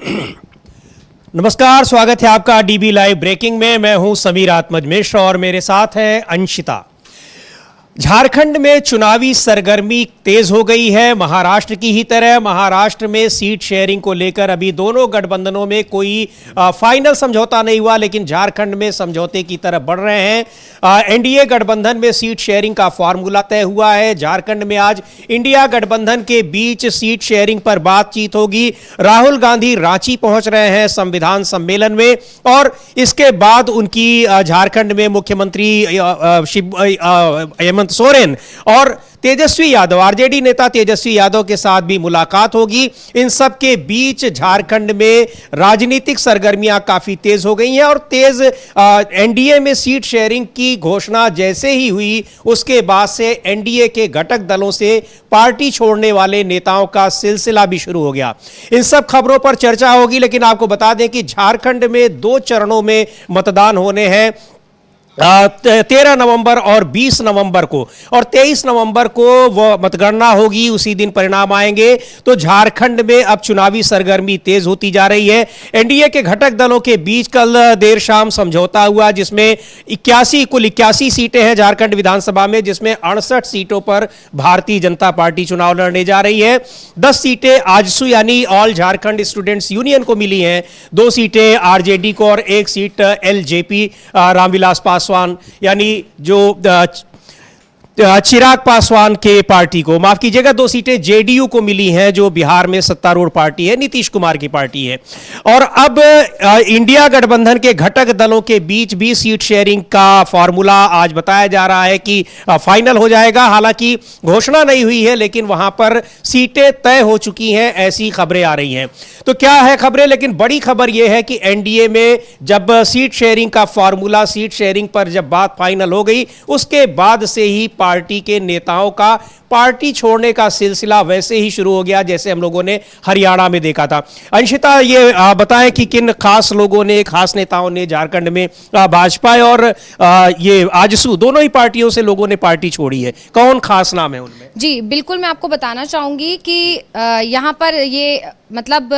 नमस्कार, स्वागत है आपका डीबी लाइव ब्रेकिंग में। मैं हूं समीर आत्मज मिश्र और मेरे साथ है अंशिता। झारखंड में चुनावी सरगर्मी तेज हो गई है। महाराष्ट्र की ही तरह महाराष्ट्र में सीट शेयरिंग को लेकर अभी दोनों गठबंधनों में कोई फाइनल समझौता नहीं हुआ, लेकिन झारखंड में समझौते की तरफ बढ़ रहे हैं। एनडीए गठबंधन में सीट शेयरिंग का फॉर्मूला तय हुआ है। झारखंड में आज इंडिया गठबंधन के बीच सीट शेयरिंग पर बातचीत होगी। राहुल गांधी रांची पहुंच रहे हैं संविधान सम्मेलन में, और इसके बाद उनकी झारखंड में मुख्यमंत्री हेमंत सोरेन और तेजस्वी यादव, आरजेडी नेता तेजस्वी यादव के साथ भी मुलाकात होगी। इन सब के बीच झारखंड में राजनीतिक सरगर्मियां काफी तेज हो गई हैं, और तेज एनडीए में सीट शेयरिंग की घोषणा जैसे ही हुई उसके बाद से एनडीए के घटक दलों से पार्टी छोड़ने वाले नेताओं का सिलसिला भी शुरू हो गया। इन सब खबरों पर चर्चा होगी, लेकिन आपको बता दें कि झारखंड में 2 चरणों में मतदान होने हैं, 13 नवंबर और 20 नवंबर को, और 23 नवंबर को वो मतगणना होगी। उसी दिन परिणाम आएंगे। तो झारखंड में अब चुनावी सरगर्मी तेज होती जा रही है। एनडीए के घटक दलों के बीच कल देर शाम समझौता हुआ, जिसमें कुल 81 सीटें हैं झारखंड विधानसभा में, जिसमें 68 सीटों पर भारतीय जनता पार्टी चुनाव लड़ने जा रही है। 10 सीटें आजसू यानी ऑल झारखंड स्टूडेंट्स यूनियन को मिली हैं, 2 सीटें आरजेडी को और 1 सीट एलजेपी रामविलास पासवान यानी जो चिराग पासवान के पार्टी को, माफ कीजिएगा, 2 सीटें जेडीयू को मिली हैं, जो बिहार में सत्तारूढ़ पार्टी है, नीतीश कुमार की पार्टी है। और अब इंडिया गठबंधन के घटक दलों के बीच भी सीट शेयरिंग का फॉर्मूला आज बताया जा रहा है कि फाइनल हो जाएगा। हालांकि घोषणा नहीं हुई है, लेकिन वहां पर सीटें तय हो चुकी हैं, ऐसी खबरें आ रही हैं। तो क्या है खबरें, लेकिन बड़ी खबर यह है कि एनडीए में जब सीट शेयरिंग का फॉर्मूला, सीट शेयरिंग पर जब बात फाइनल हो गई, उसके बाद से ही पार्टी के नेताओं का पार्टी छोड़ने का सिलसिला वैसे ही शुरू हो गया जैसे हम लोगों ने हरियाणा में देखा था। अंशिता, ये बताएं कि किन खास लोगों ने, खास नेताओं ने झारखंड में भाजपा और ये आजसू दोनों ही पार्टियों से लोगों ने पार्टी छोड़ी है। कौन खास नाम है उनमें? जी बिल्कुल, मैं आपको बताना चाहूंगी कि यहाँ पर ये मतलब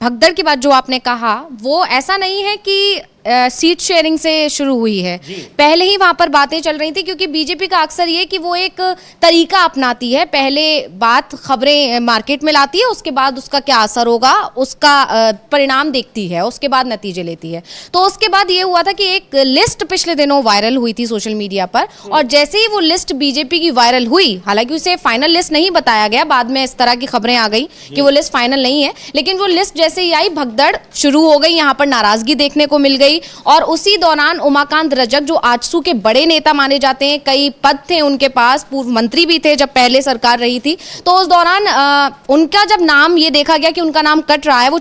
भगदड़ की बात जो आपने कहा वो ऐसा नहीं है कि सीट शेयरिंग से शुरू हुई है। पहले ही वहां पर बातें चल रही थी, क्योंकि बीजेपी का अक्सर ये कि वो एक तरीका अपनाती है, पहले बात खबरें मार्केट में लाती है, उसके बाद उसका क्या असर होगा उसका परिणाम देखती है, उसके बाद नतीजे लेती है। तो उसके बाद ये हुआ था कि एक लिस्ट पिछले दिनों वायरल हुई थी सोशल मीडिया पर, और जैसे ही वो लिस्ट बीजेपी की वायरल हुई, हालांकि उसे फाइनल लिस्ट नहीं बताया गया, बाद में इस तरह की खबरें आ गई कि वो लिस्ट फाइनल नहीं है, लेकिन वो लिस्ट जैसे ही आई भगदड़ शुरू हो गई, यहाँ पर नाराजगी देखने को मिल गई। और उसी दौरान उमाकांत रजक, जो आजसू के बड़े नेता माने जाते हैं, कई पद थे उनके पास, पूर्व मंत्री भी थे जब पहले सरकार रही थी, तो उस दौरान उनका जब नाम ये देखा गया कि उनका नाम कट रहा है, वो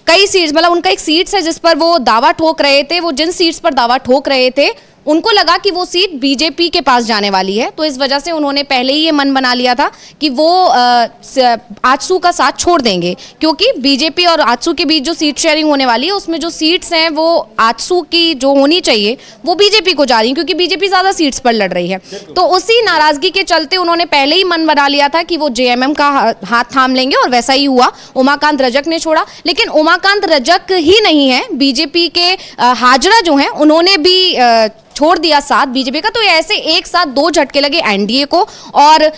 कई सीट्स, मतलब उनका एक सीट्स है जिस पर वो दावा ठोक रहे थे, वो जिन सीट्स पर दावा ठोक रहे थे उनको लगा कि वो सीट बीजेपी के पास जाने वाली है, तो इस वजह से उन्होंने पहले ही ये मन बना लिया था कि वो आजसू का साथ छोड़ देंगे, क्योंकि बीजेपी और आजसू के बीच जो सीट शेयरिंग होने वाली है उसमें जो सीट्स हैं वो आजसू की जो होनी चाहिए वो बीजेपी को जा रही है, क्योंकि बीजेपी ज्यादा सीट्स पर लड़ रही है। तो उसी नाराजगी के चलते उन्होंने पहले ही मन बना लिया था कि वो जेएमएम का हाथ थाम लेंगे, और वैसा ही हुआ। उमाकांत रजक ने छोड़ा, लेकिन उमाकांत रजक ही नहीं है, बीजेपी के हाजरा जो हैं उन्होंने भी छोड़ दिया साथ बीजेपी का। तो ऐसे एक साथ 2 झटके लगे एनडीए को, और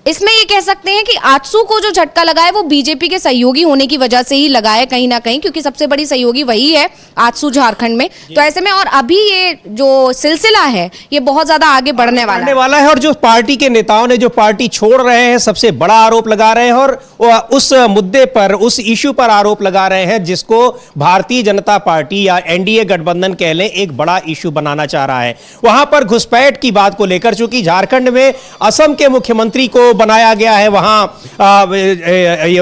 इसमें ये कह सकते हैं कि आजसू को जो झटका लगा है वो बीजेपी के सहयोगी होने की वजह से ही लगा है कहीं ना कहीं, क्योंकि सबसे बड़ी सहयोगी वही है आजसू झारखंड में। तो ऐसे में और अभी ये जो सिलसिला है ये बहुत ज्यादा आगे बढ़ने वाला है। और जो पार्टी के नेताओं ने जो पार्टी छोड़ रहे हैं, सबसे बड़ा आरोप लगा रहे हैं, और उस मुद्दे पर, उस इश्यू पर आरोप लगा रहे हैं जिसको भारतीय जनता पार्टी या एनडीए गठबंधन कह लें एक बड़ा इश्यू बनाना चाह रहा है। वहां पर घुसपैठ की बात को लेकर, चूंकि झारखंड में असम के मुख्यमंत्री को बनाया गया है, वहां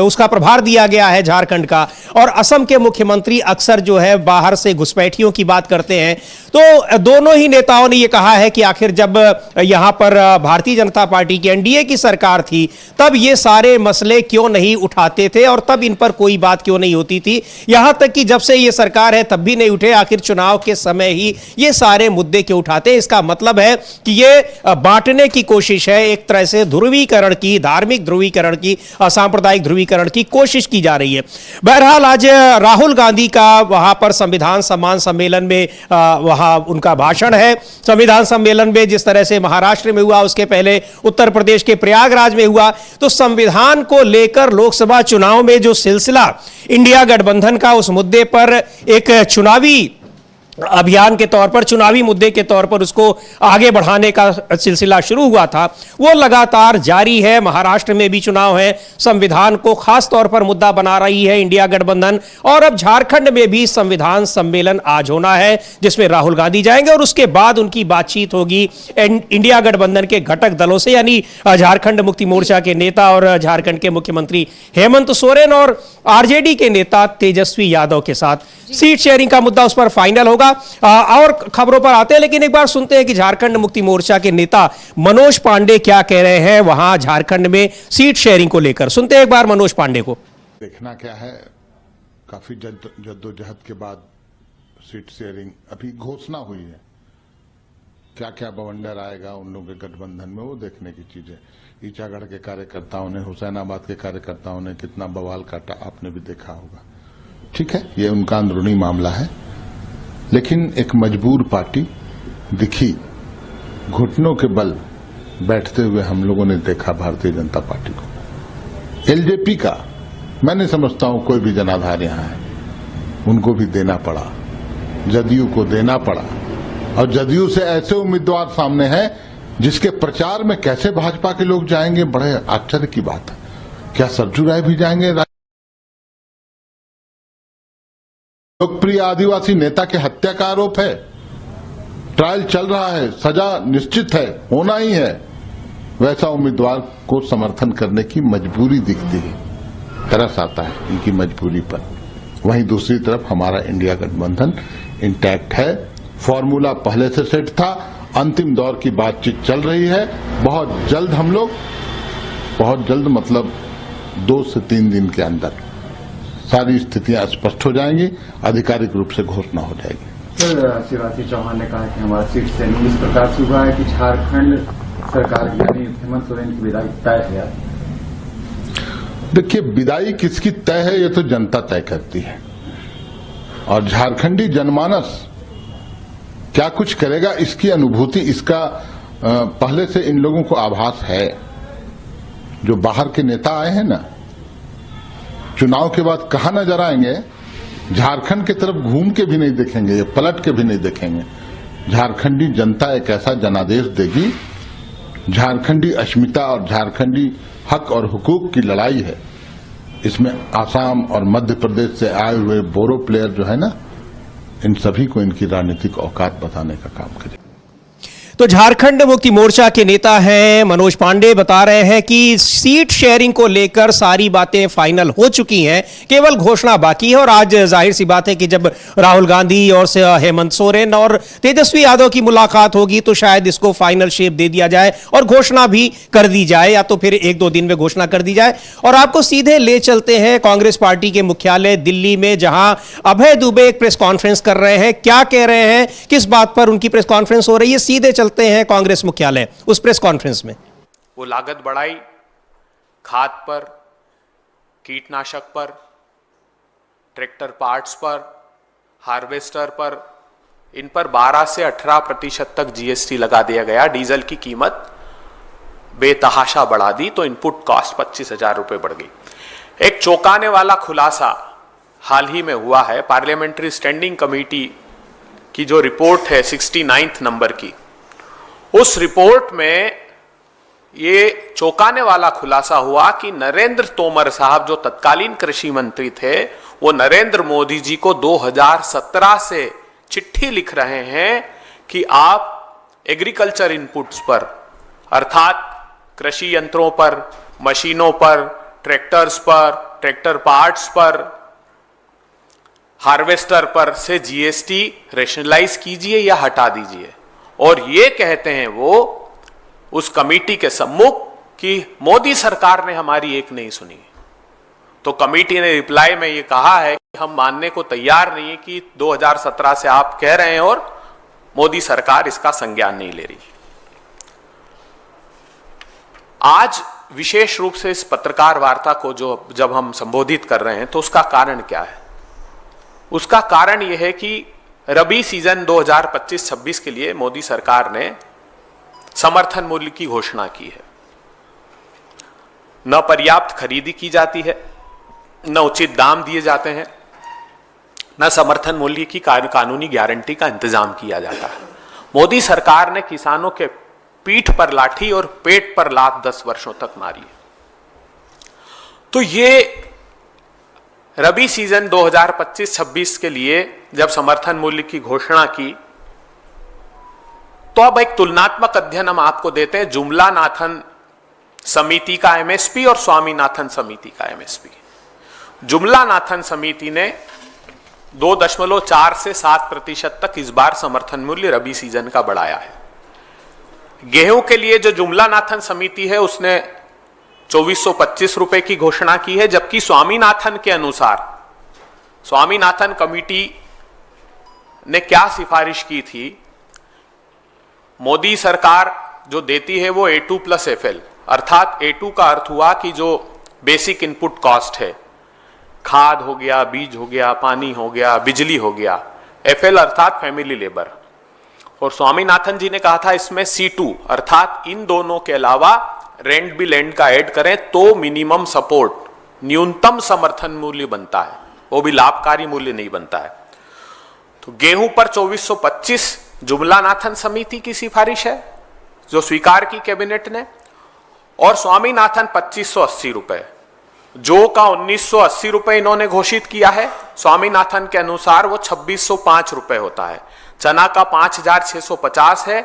उसका प्रभार दिया गया है झारखंड का, और असम के मुख्यमंत्री अक्सर जो है बाहर से घुसपैठियों की बात करते हैं। तो दोनों ही नेताओं ने यह कहा है कि आखिर जब यहां पर भारतीय जनता पार्टी की एनडीए की सरकार थी तब ये सारे मसले क्यों नहीं उठाते थे और तब इन पर कोई बात क्यों नहीं होती थी, यहां तक कि जब से ये सरकार है तब भी नहीं उठे, आखिर चुनाव के समय ही ये सारे मुद्दे क्यों उठाते हैं। इसका मतलब है कि ये बांटने की कोशिश है, एक तरह से ध्रुवीकरण की, धार्मिक ध्रुवीकरण की, सांप्रदायिक ध्रुवीकरण की कोशिश की जा रही है। बहरहाल आज राहुल गांधी का वहां पर संविधान सम्मान सम्मेलन में वहां उनका भाषण है। संविधान सम्मेलन में जिस तरह से महाराष्ट्र में हुआ, उसके पहले उत्तर प्रदेश के प्रयागराज में हुआ, तो संविधान को लेकर लोकसभा चुनाव में जो सिलसिला इंडिया गठबंधन का उस मुद्दे पर एक चुनावी अभियान के तौर पर, चुनावी मुद्दे के तौर पर उसको आगे बढ़ाने का सिलसिला शुरू हुआ था, वो लगातार जारी है। महाराष्ट्र में भी चुनाव है, संविधान को खास तौर पर मुद्दा बना रही है इंडिया गठबंधन, और अब झारखंड में भी संविधान सम्मेलन आज होना है जिसमें राहुल गांधी जाएंगे और उसके बाद उनकी बातचीत होगी इंडिया गठबंधन के घटक दलों से, यानी झारखंड मुक्ति मोर्चा के नेता और झारखंड के मुख्यमंत्री हेमंत सोरेन और आरजेडी के नेता तेजस्वी यादव के साथ। सीट शेयरिंग का मुद्दा उस पर फाइनल होगा। और खबरों पर आते हैं, लेकिन एक बार सुनते हैं कि झारखंड मुक्ति मोर्चा के नेता मनोज पांडे क्या कह रहे हैं वहां झारखंड में सीट शेयरिंग को लेकर। सुनते हैं एक बार मनोज पांडे को। देखना क्या है, काफी जद्दोजहद के बाद सीट शेयरिंग अभी घोषणा हुई है, क्या क्या बवंडर आएगा उन लोगों के गठबंधन में, वो देखने की चीज है। ईचागढ़ के कार्यकर्ताओं ने, हुसैनाबाद के कार्यकर्ताओं ने कितना बवाल काटा, आपने भी देखा होगा। ठीक है, ये उनका अंदरूनी मामला है, लेकिन एक मजबूर पार्टी दिखी, घुटनों के बल बैठते हुए हम लोगों ने देखा भारतीय जनता पार्टी को। एलजेपी का मैं नहीं समझता हूं कोई भी जनाधार यहां है, उनको भी देना पड़ा, जदयू को देना पड़ा, और जदयू से ऐसे उम्मीदवार सामने हैं जिसके प्रचार में कैसे भाजपा के लोग जाएंगे, बड़े आश्चर्य की बात है। क्या सरजू राय भी जाएंगे? लोकप्रिय आदिवासी नेता के हत्या का आरोप है, ट्रायल चल रहा है, सजा निश्चित है, होना ही है, वैसा उम्मीदवार को समर्थन करने की मजबूरी दिखती है, तरस आता है इनकी मजबूरी पर। वहीं दूसरी तरफ हमारा इंडिया गठबंधन इंटैक्ट है, फॉर्मूला पहले से सेट था, अंतिम दौर की बातचीत चल रही है। बहुत जल्द हम लोग, बहुत जल्द मतलब 2 से 3 दिन के अंदर सारी स्थितियां स्पष्ट हो जाएंगी, आधिकारिक रूप से घोषणा हो जाएगी। सर, शिवराज सिंह चौहान ने कहा कि हमारा सीट शेयरिंग इस प्रकार से हुआ है कि झारखंड सरकार यानी हेमंत सोरेन की विदाई तय है। देखिए, विदाई किसकी तय है ये तो जनता तय करती है, और झारखंडी जनमानस क्या कुछ करेगा इसकी अनुभूति, इसका पहले से इन लोगों को आभास है। जो बाहर के नेता आए हैं ना, चुनाव के बाद कहां नजर आएंगे, झारखंड की तरफ घूम के भी नहीं देखेंगे, या पलट के भी नहीं देखेंगे। झारखंडी जनता एक ऐसा जनादेश देगी, झारखंडी अस्मिता और झारखंडी हक और हुकूक की लड़ाई है। इसमें आसाम और मध्य प्रदेश से आए हुए बोरो प्लेयर जो है ना, इन सभी को इनकी राजनीतिक औकात बताने का काम करें। तो झारखंड मुक्ति मोर्चा के नेता हैं मनोज पांडे, बता रहे हैं कि सीट शेयरिंग को लेकर सारी बातें फाइनल हो चुकी हैं, केवल घोषणा बाकी है। और आज जाहिर सी बात है कि जब राहुल गांधी और हेमंत सोरेन और तेजस्वी यादव की मुलाकात होगी तो शायद इसको फाइनल शेप दे दिया जाए और घोषणा भी कर दी जाए, या तो फिर 1-2 दिन में घोषणा कर दी जाए। और आपको सीधे ले चलते हैं कांग्रेस पार्टी के मुख्यालय दिल्ली में, जहां अभय दुबे एक प्रेस कॉन्फ्रेंस कर रहे हैं। क्या कह रहे हैं, किस बात पर उनकी प्रेस कॉन्फ्रेंस हो रही है, सीधे चलते हैं कांग्रेस मुख्यालय उस प्रेस कॉन्फ्रेंस में। वो लागत बढ़ाई, खाद पर, कीटनाशक पर, ट्रैक्टर पार्ट्स पर, हार्वेस्टर पर, इन पर 12 से 18% तक जीएसटी लगा दिया गया। डीजल की कीमत बेतहाशा बढ़ा दी तो इनपुट कॉस्ट 25,000 रुपए बढ़ गई। एक चौंकाने वाला खुलासा हाल ही में हुआ है। पार्लियामेंट्री स्टैंडिंग कमेटी की जो रिपोर्ट है 69 नंबर की, उस रिपोर्ट में ये चौंकाने वाला खुलासा हुआ कि नरेंद्र तोमर साहब जो तत्कालीन कृषि मंत्री थे, वो नरेंद्र मोदी जी को 2017 से चिट्ठी लिख रहे हैं कि आप एग्रीकल्चर इनपुट्स पर, अर्थात कृषि यंत्रों पर, मशीनों पर, ट्रैक्टर्स पर, ट्रैक्टर पार्ट्स पर हार्वेस्टर पर से जीएसटी रेशनलाइज कीजिए या हटा दीजिए। और ये कहते हैं वो उस कमेटी के सम्मुख कि मोदी सरकार ने हमारी एक नहीं सुनी। तो कमेटी ने रिप्लाई में ये कहा है कि हम मानने को तैयार नहीं है कि 2017 से आप कह रहे हैं और मोदी सरकार इसका संज्ञान नहीं ले रही। आज विशेष रूप से इस पत्रकार वार्ता को जब हम संबोधित कर रहे हैं तो उसका कारण क्या है? उसका कारण यह है कि रबी सीजन 2025-26 के लिए मोदी सरकार ने समर्थन मूल्य की घोषणा की है। न पर्याप्त खरीदी की जाती है, न उचित दाम दिए जाते हैं, न समर्थन मूल्य की कानूनी गारंटी का इंतजाम किया जाता है। मोदी सरकार ने किसानों के पीठ पर लाठी और पेट पर लात 10 वर्षों तक मारी। तो ये रबी सीजन 2025-26 के लिए जब समर्थन मूल्य की घोषणा की तो अब एक तुलनात्मक अध्ययन हम आपको देते हैं जुमला नाथन समिति का एमएसपी और स्वामीनाथन समिति का एमएसपी। जुमला नाथन समिति ने 2.4 से 7% तक इस बार समर्थन मूल्य रबी सीजन का बढ़ाया है। गेहूं के लिए जो जुमला नाथन समिति है उसने 2425 रुपए की घोषणा की है, जबकि स्वामीनाथन के अनुसार स्वामीनाथन कमेटी ने क्या सिफारिश की थी, मोदी सरकार जो देती है वो A2+FL, अर्थात A2 का अर्थ हुआ कि जो बेसिक इनपुट कॉस्ट है, खाद हो गया, बीज हो गया, पानी हो गया, बिजली हो गया, FL अर्थात फैमिली लेबर। और स्वामीनाथन जी ने कहा था इसमें C2 अर्थात इन दोनों के अलावा रेंट भी लैंड का ऐड करें तो मिनिमम सपोर्ट, न्यूनतम समर्थन मूल्य बनता है, वो भी लाभकारी मूल्य नहीं बनता है। तो गेहूं पर 2425 जुमला नाथन समिति की सिफारिश है जो स्वीकार की कैबिनेट ने, और स्वामीनाथन 2580 रुपए, जो का 1980 रुपए इन्होंने घोषित किया है। स्वामीनाथन के अनुसार वो 2605 रुपए होता है। चना का 5650 है।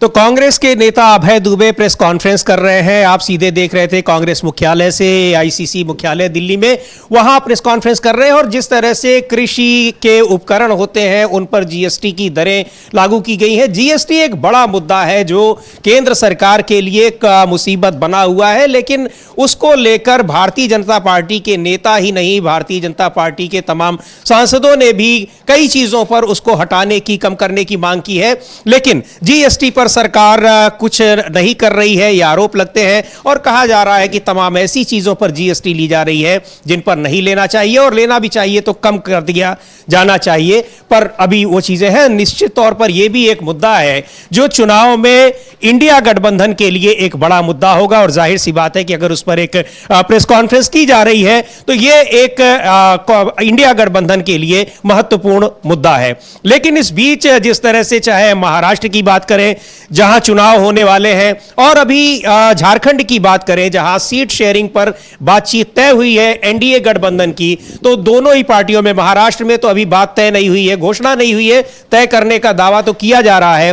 तो कांग्रेस के नेता अभय दुबे प्रेस कॉन्फ्रेंस कर रहे हैं। आप सीधे देख रहे थे कांग्रेस मुख्यालय से, आईसीसी मुख्यालय दिल्ली में, वहां प्रेस कॉन्फ्रेंस कर रहे हैं। और जिस तरह से कृषि के उपकरण होते हैं उन पर जीएसटी की दरें लागू की गई हैं। जीएसटी एक बड़ा मुद्दा है जो केंद्र सरकार के लिए एक मुसीबत बना हुआ है, लेकिन उसको लेकर भारतीय जनता पार्टी के नेता ही नहीं, भारतीय जनता पार्टी के तमाम सांसदों ने भी कई चीजों पर उसको हटाने की, कम करने की मांग की है। लेकिन जीएसटी पर सरकार कुछ नहीं कर रही है, ये आरोप लगते हैं। और कहा जा रहा है कि तमाम ऐसी चीजों पर जीएसटी ली जा रही है जिन पर नहीं लेना चाहिए, और लेना भी चाहिए तो कम कर दिया जाना चाहिए, पर अभी वो चीजें हैं। निश्चित तौर पर यह भी एक मुद्दा है जो चुनाव में इंडिया गठबंधन के लिए एक बड़ा मुद्दा होगा। और जाहिर सी बात है कि अगर उस पर एक प्रेस कॉन्फ्रेंस की जा रही है तो यह एक इंडिया गठबंधन के लिए महत्वपूर्ण मुद्दा है। लेकिन इस बीच जिस तरह से चाहे महाराष्ट्र की बात करें जहां चुनाव होने वाले हैं, और अभी झारखंड की बात करें जहां सीट शेयरिंग पर बातचीत तय हुई है एनडीए गठबंधन की, तो दोनों ही पार्टियों में, महाराष्ट्र में तो अभी बात तय नहीं हुई है, घोषणा नहीं हुई है, तय करने का दावा तो किया जा रहा है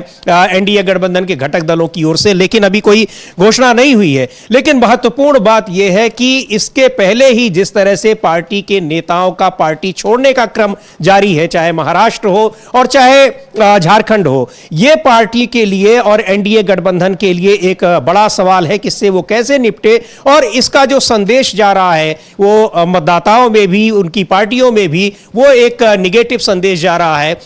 एनडीए गठबंधन के घटक दलों की ओर से, लेकिन अभी कोई घोषणा नहीं हुई है। लेकिन महत्वपूर्ण बात यह है कि इसके पहले ही जिस तरह से पार्टी के नेताओं का पार्टी छोड़ने का क्रम जारी है, चाहे महाराष्ट्र हो और चाहे झारखंड हो, यह पार्टी के लिए और एनडीए गठबंधन के लिए एक बड़ा सवाल है कि इससे वो कैसे निपटे। और इसका जो संदेश जा रहा है वो मतदाताओं में भी, उनकी पार्टियों में भी वो एक निगेटिव संदेश जा रहा है।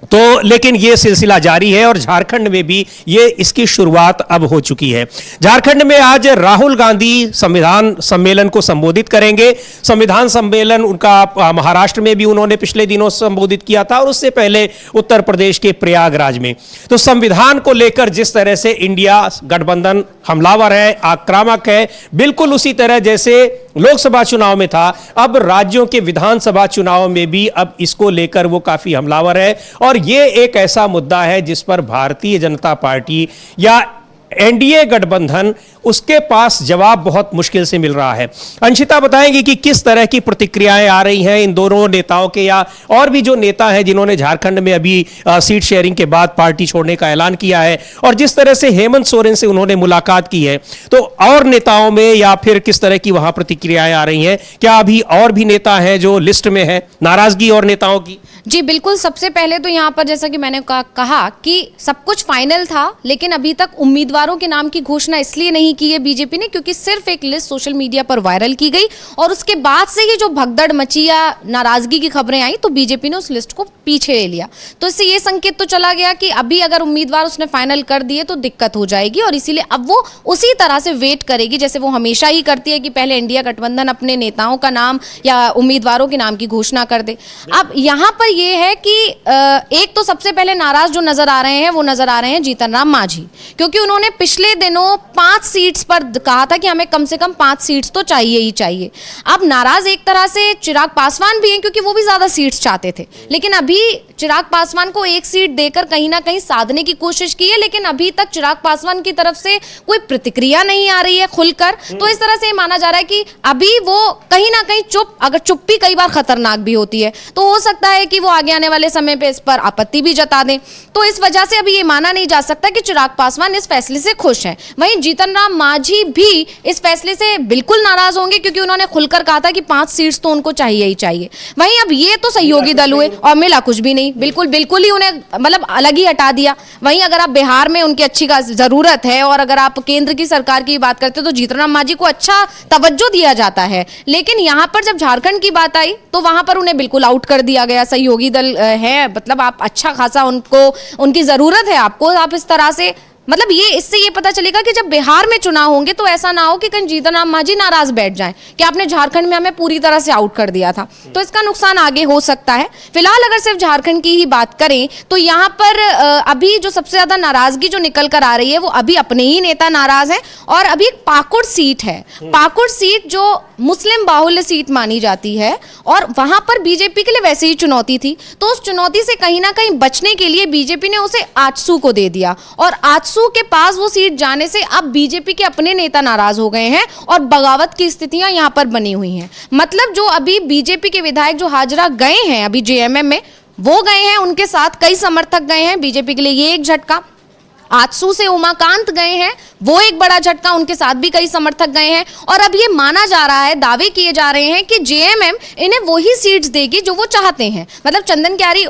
तो लेकिन यह सिलसिला जारी है और झारखंड में भी ये इसकी शुरुआत अब हो चुकी है। झारखंड में आज राहुल गांधी संविधान सम्मेलन को संबोधित करेंगे। संविधान सम्मेलन उनका महाराष्ट्र में भी उन्होंने पिछले दिनों संबोधित किया था, और उससे पहले उत्तर प्रदेश के प्रयागराज में। तो संविधान को लेकर जिस तरह से इंडिया गठबंधन हमलावर है, आक्रामक है, बिल्कुल उसी तरह जैसे लोकसभा चुनाव में था, अब राज्यों के विधानसभा चुनाव में भी अब इसको लेकर वो काफी हमलावर है। और ये एक ऐसा मुद्दा है जिस पर भारतीय जनता पार्टी या एनडीए गठबंधन, उसके पास जवाब बहुत मुश्किल से मिल रहा है। अंशिता बताएंगी कि किस तरह की प्रतिक्रियाएं आ रही हैं इन दोनों नेताओं के, या और भी जो नेता हैं जिन्होंने झारखंड में अभी सीट शेयरिंग के बाद पार्टी छोड़ने का ऐलान किया है, और जिस तरह से हेमंत सोरेन से उन्होंने मुलाकात की है, तो और नेताओं में या फिर किस तरह की वहां प्रतिक्रियाएं आ रही हैं? क्या अभी और भी नेता हैं जो लिस्ट में है, नाराजगी और नेताओं की? जी बिल्कुल, सबसे पहले तो यहाँ पर जैसा कि मैंने कहा कि सब कुछ फाइनल था, लेकिन अभी तक उम्मीदवारों के नाम की घोषणा इसलिए नहीं की है बीजेपी ने क्योंकि सिर्फ एक लिस्ट सोशल मीडिया पर वायरल की गई, और उसके बाद से ही जो भगदड़ मची या नाराजगी की खबरें आई तो बीजेपी ने उस लिस्ट को पीछे ले लिया। तो इससे ये संकेत तो चला गया कि अभी अगर उम्मीदवार उसने फाइनल कर दिए तो दिक्कत हो जाएगी, और इसीलिए अब वो उसी तरह से वेट करेगी जैसे वो हमेशा ही करती है कि पहले इंडिया गठबंधन अपने नेताओं का नाम या उम्मीदवारों के नाम की घोषणा कर दे। अब यहाँ पर ये है कि एक तो सबसे पहले नाराज जो नजर आ रहे हैं वो नजर आ रहे हैं जीतन राम मांझी, क्योंकि उन्होंने पिछले दिनों 5 सीट्स पर कहा था कि हमें कम से कम 5 सीट्स तो चाहिए ही चाहिए। अब नाराज एक तरह से चिराग पासवान भी हैं क्योंकि वो भी ज्यादा सीट्स चाहते थे, लेकिन अभी चिराग पासवान को 1 सीट देकर कहीं ना कहीं साधने की कोशिश की है, लेकिन अभी तक चिराग पासवान की तरफ से कोई प्रतिक्रिया नहीं आ रही है खुलकर। तो इस तरह से माना जा रहा है कि अभी वो कहीं ना कहीं अगर चुप्पी कई बार खतरनाक भी होती है, तो हो सकता है कि वो आगे आने वाले समय पे इस पर आपत्ति भी जता दें। तो इस वजह से अभी ये माना नहीं जा सकता कि चिराग पासवान इस फैसले से खुश हैं। वहीं जीतन राम मांझी भी इस फैसले से बिल्कुल नाराज होंगे क्योंकि उन्होंने खुलकर कहा था कि 5 सीट्स तो उनको चाहिए ही चाहिए। वहीं अब ये तो सहयोगी दल हुए और मिला कुछ भी नहीं, बिल्कुल ही उन्हें मतलब अलग ही हटा दिया। वहीं अगर आप बिहार में उनकी अच्छी जरूरत है और अगर आप केंद्र की सरकार की बात करते हो तो जीतन राम मांझी को अच्छा तवज्जो दिया जाता है, लेकिन यहाँ पर जब झारखंड की बात आई तो वहां पर उन्हें बिल्कुल आउट कर दिया गया। सहयोगी दल है, मतलब आप अच्छा खासा उनको, उनकी जरूरत है आपको, आप इस तरह से मतलब ये इससे ये पता चलेगा कि जब बिहार में चुनाव होंगे तो ऐसा ना हो कि कहीं जीतन राम मांझी नाराज बैठ जाएं कि आपने झारखंड में हमें पूरी तरह से आउट कर दिया था, तो इसका नुकसान आगे हो सकता है। फिलहाल अगर सिर्फ झारखंड की ही बात करें तो यहाँ पर अभी जो सबसे ज्यादा नाराजगी जो निकल कर आ रही है वो अभी अपने ही नेता नाराज हैं, और अभी एक पाकुड़ सीट है, पाकुड़ सीट जो मुस्लिम बाहुल्य सीट मानी जाती है और वहां पर बीजेपी के लिए वैसे ही चुनौती थी, तो उस चुनौती से कहीं ना कहीं बचने के लिए बीजेपी ने उसे आजसू को दे दिया, और आजसू के पास वो सीट जाने से अब बीजेपी के अपने नेता नाराज हो गए हैं और बगावत की स्थितियां यहां पर बनी हुई हैं। मतलब जो अभी बीजेपी के विधायक जो हाजरा गए हैं अभी जेएमएम में, वो गए हैं, उनके साथ कई समर्थक गए हैं, बीजेपी के लिए ये एक झटका। आजसू से उमाकांत गए हैं, वो एक बड़ा झटका, उनके साथ भी कई समर्थक गए हैं, और अब ये माना जा रहा है, दावे किए जा रहे हैं कि जेएमएम इन्हें वही सीट्स देगी जो वो चाहते हैं। मतलब चंदन क्यारी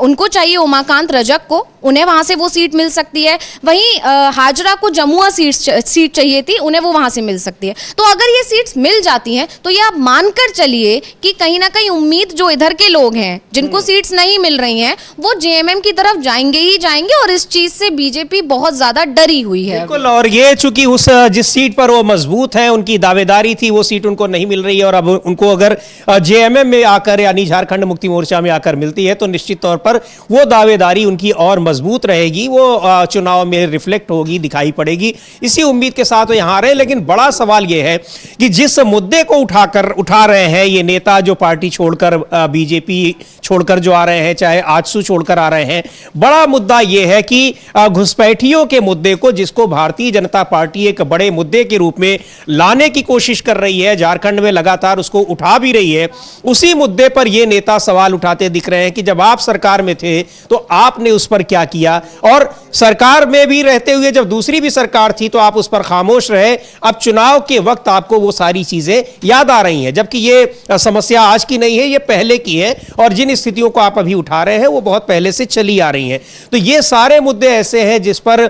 उनको चाहिए उमाकांत रजक को, उन्हें वहां से वो सीट मिल सकती है। वहीं हाजरा को जमुआ सीट चाहिए थी, उन्हें वो वहां से मिल सकती है। तो अगर ये सीट्स मिल जाती हैं तो ये आप मानकर चलिए कि कहीं ना कहीं उम्मीद जो इधर के लोग हैं जिनको सीट्स नहीं मिल रही हैं वो जेएमएम की तरफ जाएंगे ही जाएंगे, और इस चीज से बीजेपी बहुत ज्यादा डरी हुई है। बिल्कुल, और ये चूंकि उस जिस सीट पर वो मजबूत हैं, उनकी दावेदारी थी, वो सीट उनको नहीं मिल रही है, और अब उनको अगर जेएमएम में आकर यानी झारखंड मुक्ति मोर्चा में आकर मिलती है तो निश्चित तौर पर वो दावेदारी उनकी और मजबूत रहेगी, वो चुनाव में रिफ्लेक्ट होगी, दिखाई पड़ेगी। इसी उम्मीद के साथ वो यहां आ रहे हैं। लेकिन बड़ा सवाल ये है कि जिस मुद्दे को उठा रहे हैं ये नेता जो पार्टी छोड़कर बीजेपी छोड़कर जो आ रहे हैं, चाहे आजसू छोड़कर आ रहे हैं, बड़ा मुद्दा यह है कि घुसपैठियों के मुद्दे को, जिसको भारतीय जनता पार्टी एक बड़े मुद्दे के रूप में लाने की कोशिश कर रही है, झारखंड में लगातार उसको उठा भी रही है, उसी मुद्दे पर यह नेता सवाल उठाते दिख रहे हैं कि जब आप सरकार में थे तो आपने उस पर क्या किया, और सरकार में भी रहते हुए जब दूसरी भी सरकार थी तो आप उस पर खामोश रहे। अब चुनाव के वक्त आपको वो सारी चीजें याद आ रही हैं, जबकि ये समस्या आज की नहीं है, ये पहले की है, और जिन स्थितियों को आप अभी उठा रहे हैं वो बहुत पहले से चली आ रही हैं। तो ये सारे मुद्दे ऐसे हैं जिस पर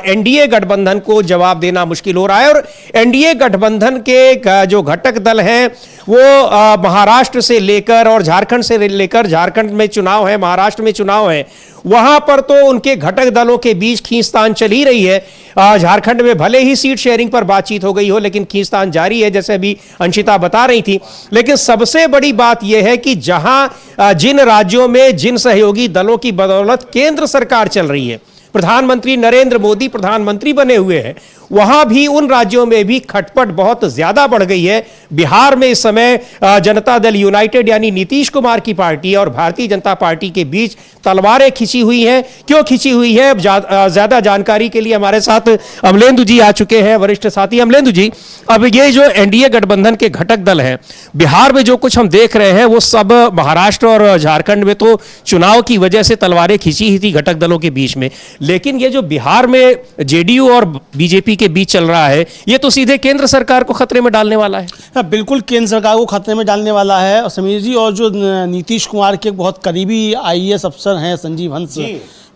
एनडीए गठबंधन को जवाब देना मुश्किल हो रहा है, और एनडीए गठबंधन के जो घटक दल हैं वो महाराष्ट्र से लेकर और झारखंड से लेकर, झारखंड में चुनाव है, महाराष्ट्र में चुनाव है, वहां पर तो उनके घटक दलों के बीच खींचतान चल ही रही है। झारखंड में भले ही सीट शेयरिंग पर बातचीत हो गई हो, लेकिन खींचतान जारी है, जैसे अभी अंशिता बता रही थी। लेकिन सबसे बड़ी बात यह है कि जहां जिन राज्यों में जिन सहयोगी दलों की बदौलत केंद्र सरकार चल रही है, प्रधानमंत्री नरेंद्र मोदी प्रधानमंत्री बने हुए हैं, वहां भी उन राज्यों में भी खटपट बहुत ज्यादा बढ़ गई है। बिहार में इस समय जनता दल यूनाइटेड यानी नीतीश कुमार की पार्टी और भारतीय जनता पार्टी के बीच तलवारें खिंची हुई हैं। क्यों खिंची हुई है, ज्यादा जानकारी के लिए हमारे साथ अमलेंदु जी आ चुके हैं, वरिष्ठ साथी। अमलेंदु जी, अब ये जो एनडीए गठबंधन के घटक दल हैं, बिहार में जो कुछ हम देख रहे हैं वो सब महाराष्ट्र और झारखंड में तो चुनाव की वजह से तलवारें खिंची ही थी घटक दलों के बीच में, लेकिन ये जो बिहार में जेडीयू और बीजेपी के बीच चल रहा है, ये तो सीधे केंद्र सरकार को खतरे में डालने वाला है। हाँ, बिल्कुल केंद्र सरकार को खतरे में डालने वाला है। और समीर जी, और जो नीतीश कुमार के बहुत करीबी आईएएस अफसर हैं संजीव हंस,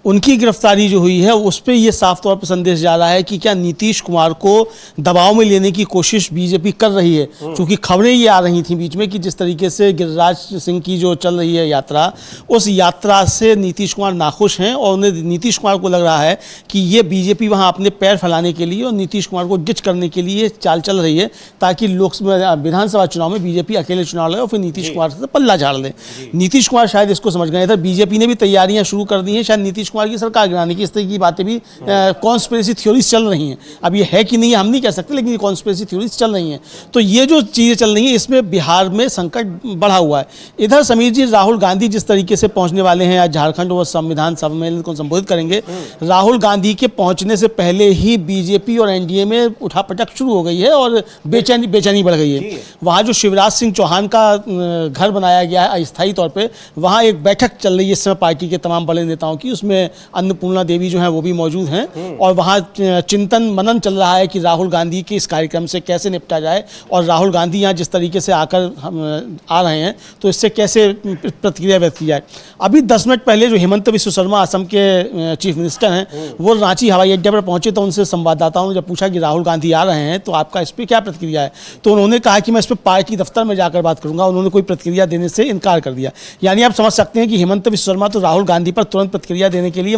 उनकी गिरफ्तारी जो हुई है उस पर यह साफ तौर पर संदेश जा रहा है कि क्या नीतीश कुमार को दबाव में लेने की कोशिश बीजेपी कर रही है। क्योंकि खबरें ये आ रही थी बीच में कि जिस तरीके से गिरिराज सिंह की जो चल रही है यात्रा, उस यात्रा से नीतीश कुमार नाखुश हैं और उन्हें नीतीश कुमार को लग रहा है कि ये बीजेपी वहाँ अपने पैर फैलाने के लिए और नीतीश कुमार को डिच करने के लिए चाल चल रही है, ताकि विधानसभा चुनाव में बीजेपी अकेले चुनाव लड़े और फिर नीतीश कुमार से पल्ला झाड़ दे। नीतीश कुमार शायद इसको समझ गए थे। बीजेपी ने भी तैयारियां शुरू कर दी हैं शायद नीतीश कुमार की सरकार गिराने की। इस तरह की बातें भी कॉन्स्पिरेसी थ्योरीज चल रही हैं। अब ये है कि नहीं हम नहीं कह सकते, लेकिन ये कॉन्स्पिरेसी थ्योरीज चल रही हैं। तो ये जो चीज़ें चल रही हैं, इसमें बिहार में संकट बढ़ा हुआ है। इधर समीर जी, राहुल गांधी जिस तरीके से पहुंचने वाले हैं, आज झारखंड और संविधान सम्मेलन को संबोधित करेंगे। राहुल गांधी के पहुंचने से पहले ही बीजेपी और एनडीए में उठापटक शुरू हो गई है और बेचैनी बढ़ गई है। वहाँ जो शिवराज सिंह चौहान का घर बनाया गया है अस्थायी तौर पर, वहाँ एक बैठक चल रही है इस समय पार्टी के तमाम बड़े नेताओं की। उसमें अन्नपूर्णा देवी जो है वो भी मौजूद हैं और वहाँ चिंतन मनन चल रहा है कि राहुल गांधी के इस कार्यक्रम से कैसे निपटा जाए और राहुल गांधी यहाँ जिस तरीके से आकर आ रहे हैं तो इससे कैसे प्रतिक्रिया व्यक्त की जाए। अभी 10 मिनट पहले जो हेमंत बिस्व शर्मा असम के चीफ मिनिस्टर हैं, वो रांची हवाई अड्डे पर पहुंचे तो उनसे संवाददाताओं ने जब पूछा कि राहुल गांधी आ रहे हैं तो आपका इस पर क्या प्रतिक्रिया है, तो उन्होंने कहा कि मैं इस पर पार्टी दफ्तर में जाकर बात करूंगा। उन्होंने कोई प्रतिक्रिया देने से इनकार कर दिया। यानी आप समझ सकते हैं कि हेमंत बिस्व शर्मा तो राहुल गांधी पर तुरंत प्रतिक्रिया देने के लिए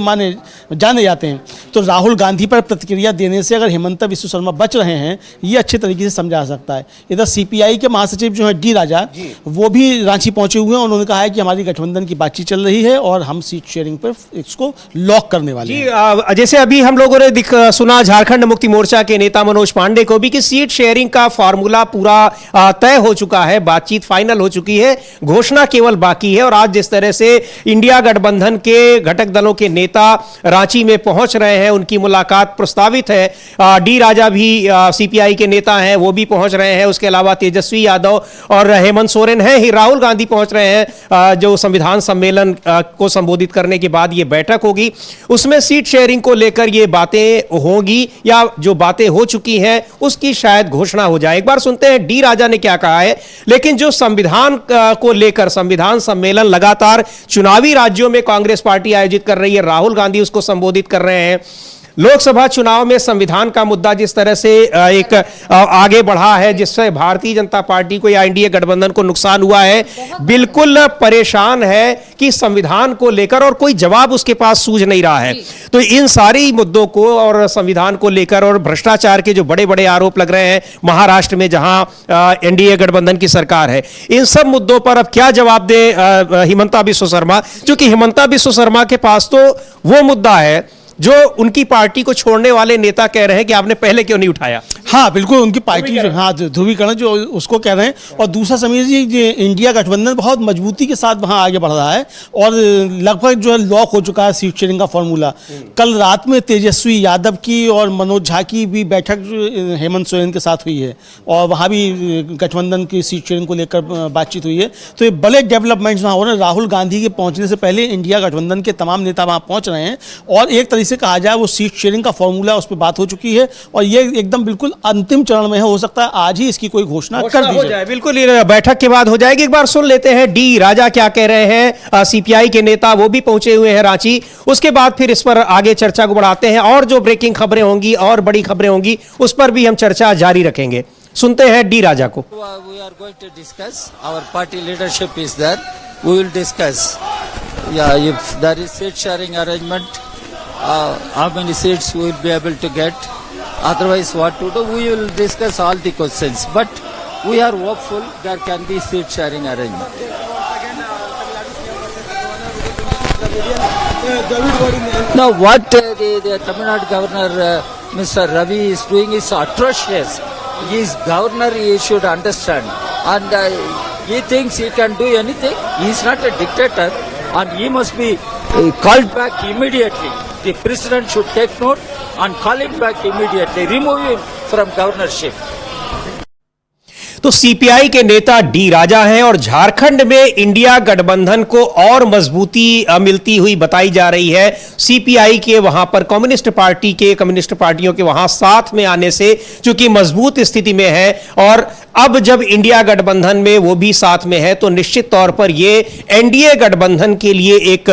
जाने जाते हैं। तो राहुल गांधी पर प्रतिक्रिया देने से अगर हेमंत बिस्व शर्मा बच रहे हैं, ये अच्छे तरीके से समझा जा सकता है। इधर सीपीआई के महासचिव जो है डी राजा, वो भी रांची पहुंचे हुए हैं। उन्होंने कहा है कि हमारी गठबंधन की बातचीत चल रही है और हम सीट शेयरिंग पर इसको लॉक करने वाले हैं। जैसे अभी हम लोगों ने सुना झारखंड मुक्ति मोर्चा के नेता मनोज पांडे को भी कि सीट शेयरिंग का फॉर्मूला पूरा तय हो चुका है, बातचीत फाइनल हो चुकी है, घोषणा केवल बाकी है। और आज जिस तरह से इंडिया गठबंधन के घटक दलों के नेता रांची में पहुंच रहे हैं, उनकी मुलाकात प्रस्तावित है। डी राजा भी सीपीआई के नेता हैं, वो भी पहुंच रहे हैं। उसके अलावा तेजस्वी यादव और हेमंत सोरेन हैं ही। राहुल गांधी पहुंच रहे हैं। जो संविधान सम्मेलन को संबोधित करने के बाद ये बैठक होगी, उसमें सीट शेयरिंग को लेकर ये बातें होंगी या जो बातें हो चुकी हैं उसकी शायद घोषणा हो जाए। एक बार सुनते हैं डी राजा ने क्या कहा है। लेकिन जो संविधान को लेकर संविधान सम्मेलन लगातार चुनावी राज्यों में कांग्रेस पार्टी आयोजित कर रही है, राहुल गांधी उसको संबोधित कर रहे हैं। लोकसभा चुनाव में संविधान का मुद्दा जिस तरह से एक आगे बढ़ा है, जिससे भारतीय जनता पार्टी को या एनडीए गठबंधन को नुकसान हुआ है, बिल्कुल परेशान है कि संविधान को लेकर और कोई जवाब उसके पास सूझ नहीं रहा है। तो इन सारे मुद्दों को और संविधान को लेकर और भ्रष्टाचार के जो बड़े बड़े आरोप लग रहे हैं महाराष्ट्र में जहां एनडीए गठबंधन की सरकार है, इन सब मुद्दों पर अब क्या जवाब दे हिमंता बिस्व शर्मा। क्योंकि हिमंता बिस्व शर्मा के पास तो वो मुद्दा है जो उनकी पार्टी को छोड़ने वाले नेता कह रहे हैं कि आपने पहले क्यों नहीं उठाया। हाँ बिल्कुल, उनकी पार्टी जो ध्रुवीकरण जो उसको कह रहे हैं। और दूसरा समीर जी, इंडिया गठबंधन बहुत मजबूती के साथ वहाँ आगे बढ़ रहा है और लगभग जो है लॉक हो चुका है सीट शेयरिंग का फॉर्मूला। कल रात में तेजस्वी यादव की और मनोज झा की भी बैठक हेमंत सोरेन के साथ हुई है और वहाँ भी गठबंधन की सीट शेयरिंग को लेकर बातचीत हुई है। तो ये बड़े डेवलपमेंट्स वहाँ हो रहे हैं। राहुल गांधी के पहुँचने से पहले इंडिया गठबंधन के तमाम नेता वहाँ पहुँच रहे हैं और एक तरीके से कहा जाए वो सीट शेयरिंग का फॉर्मूला उस पर बात हो चुकी है और ये एकदम बिल्कुल अंतिम चरण में है। हो सकता है आज ही इसकी कोई घोषणा कर दी जाए। बिल्कुल बैठक के बाद हो जाएगी। एक बार सुन लेते हैं डी राजा क्या कह रहे हैं। सीपीआई के नेता वो भी पहुंचे हुए हैं रांची। उसके बाद फिर इस पर आगे चर्चा को बढ़ाते हैं और जो ब्रेकिंग खबरें होंगी और बड़ी खबरें होंगी उस पर भी हम चर्चा जारी रखेंगे। सुनते हैं डी राजा को। We are going to discuss. Our party leadership is there. We will discuss. Yeah, if there is seat sharing arrangement, how many seats we will be able to get. Otherwise, what to do? We will discuss all the questions. But we are hopeful there can be seat sharing arrangement. No, what the Tamil Nadu governor, Mr. Ravi, is doing is atrocious. He is governor, he should understand. And he thinks he can do anything. He is not a dictator and he must be called back immediately. The president should take note and call him back immediately. Remove him from governorship. तो CPI के नेता D राजा हैं और झारखंड में India गठबंधन को और मजबूती मिलती हुई बताई जा रही है सीपीआई के वहां पर कम्युनिस्ट पार्टियों के वहां साथ में आने से, चूंकि मजबूत स्थिति में है। और अब जब इंडिया गठबंधन में वो भी साथ में है तो निश्चित तौर पर ये एनडीए गठबंधन के लिए एक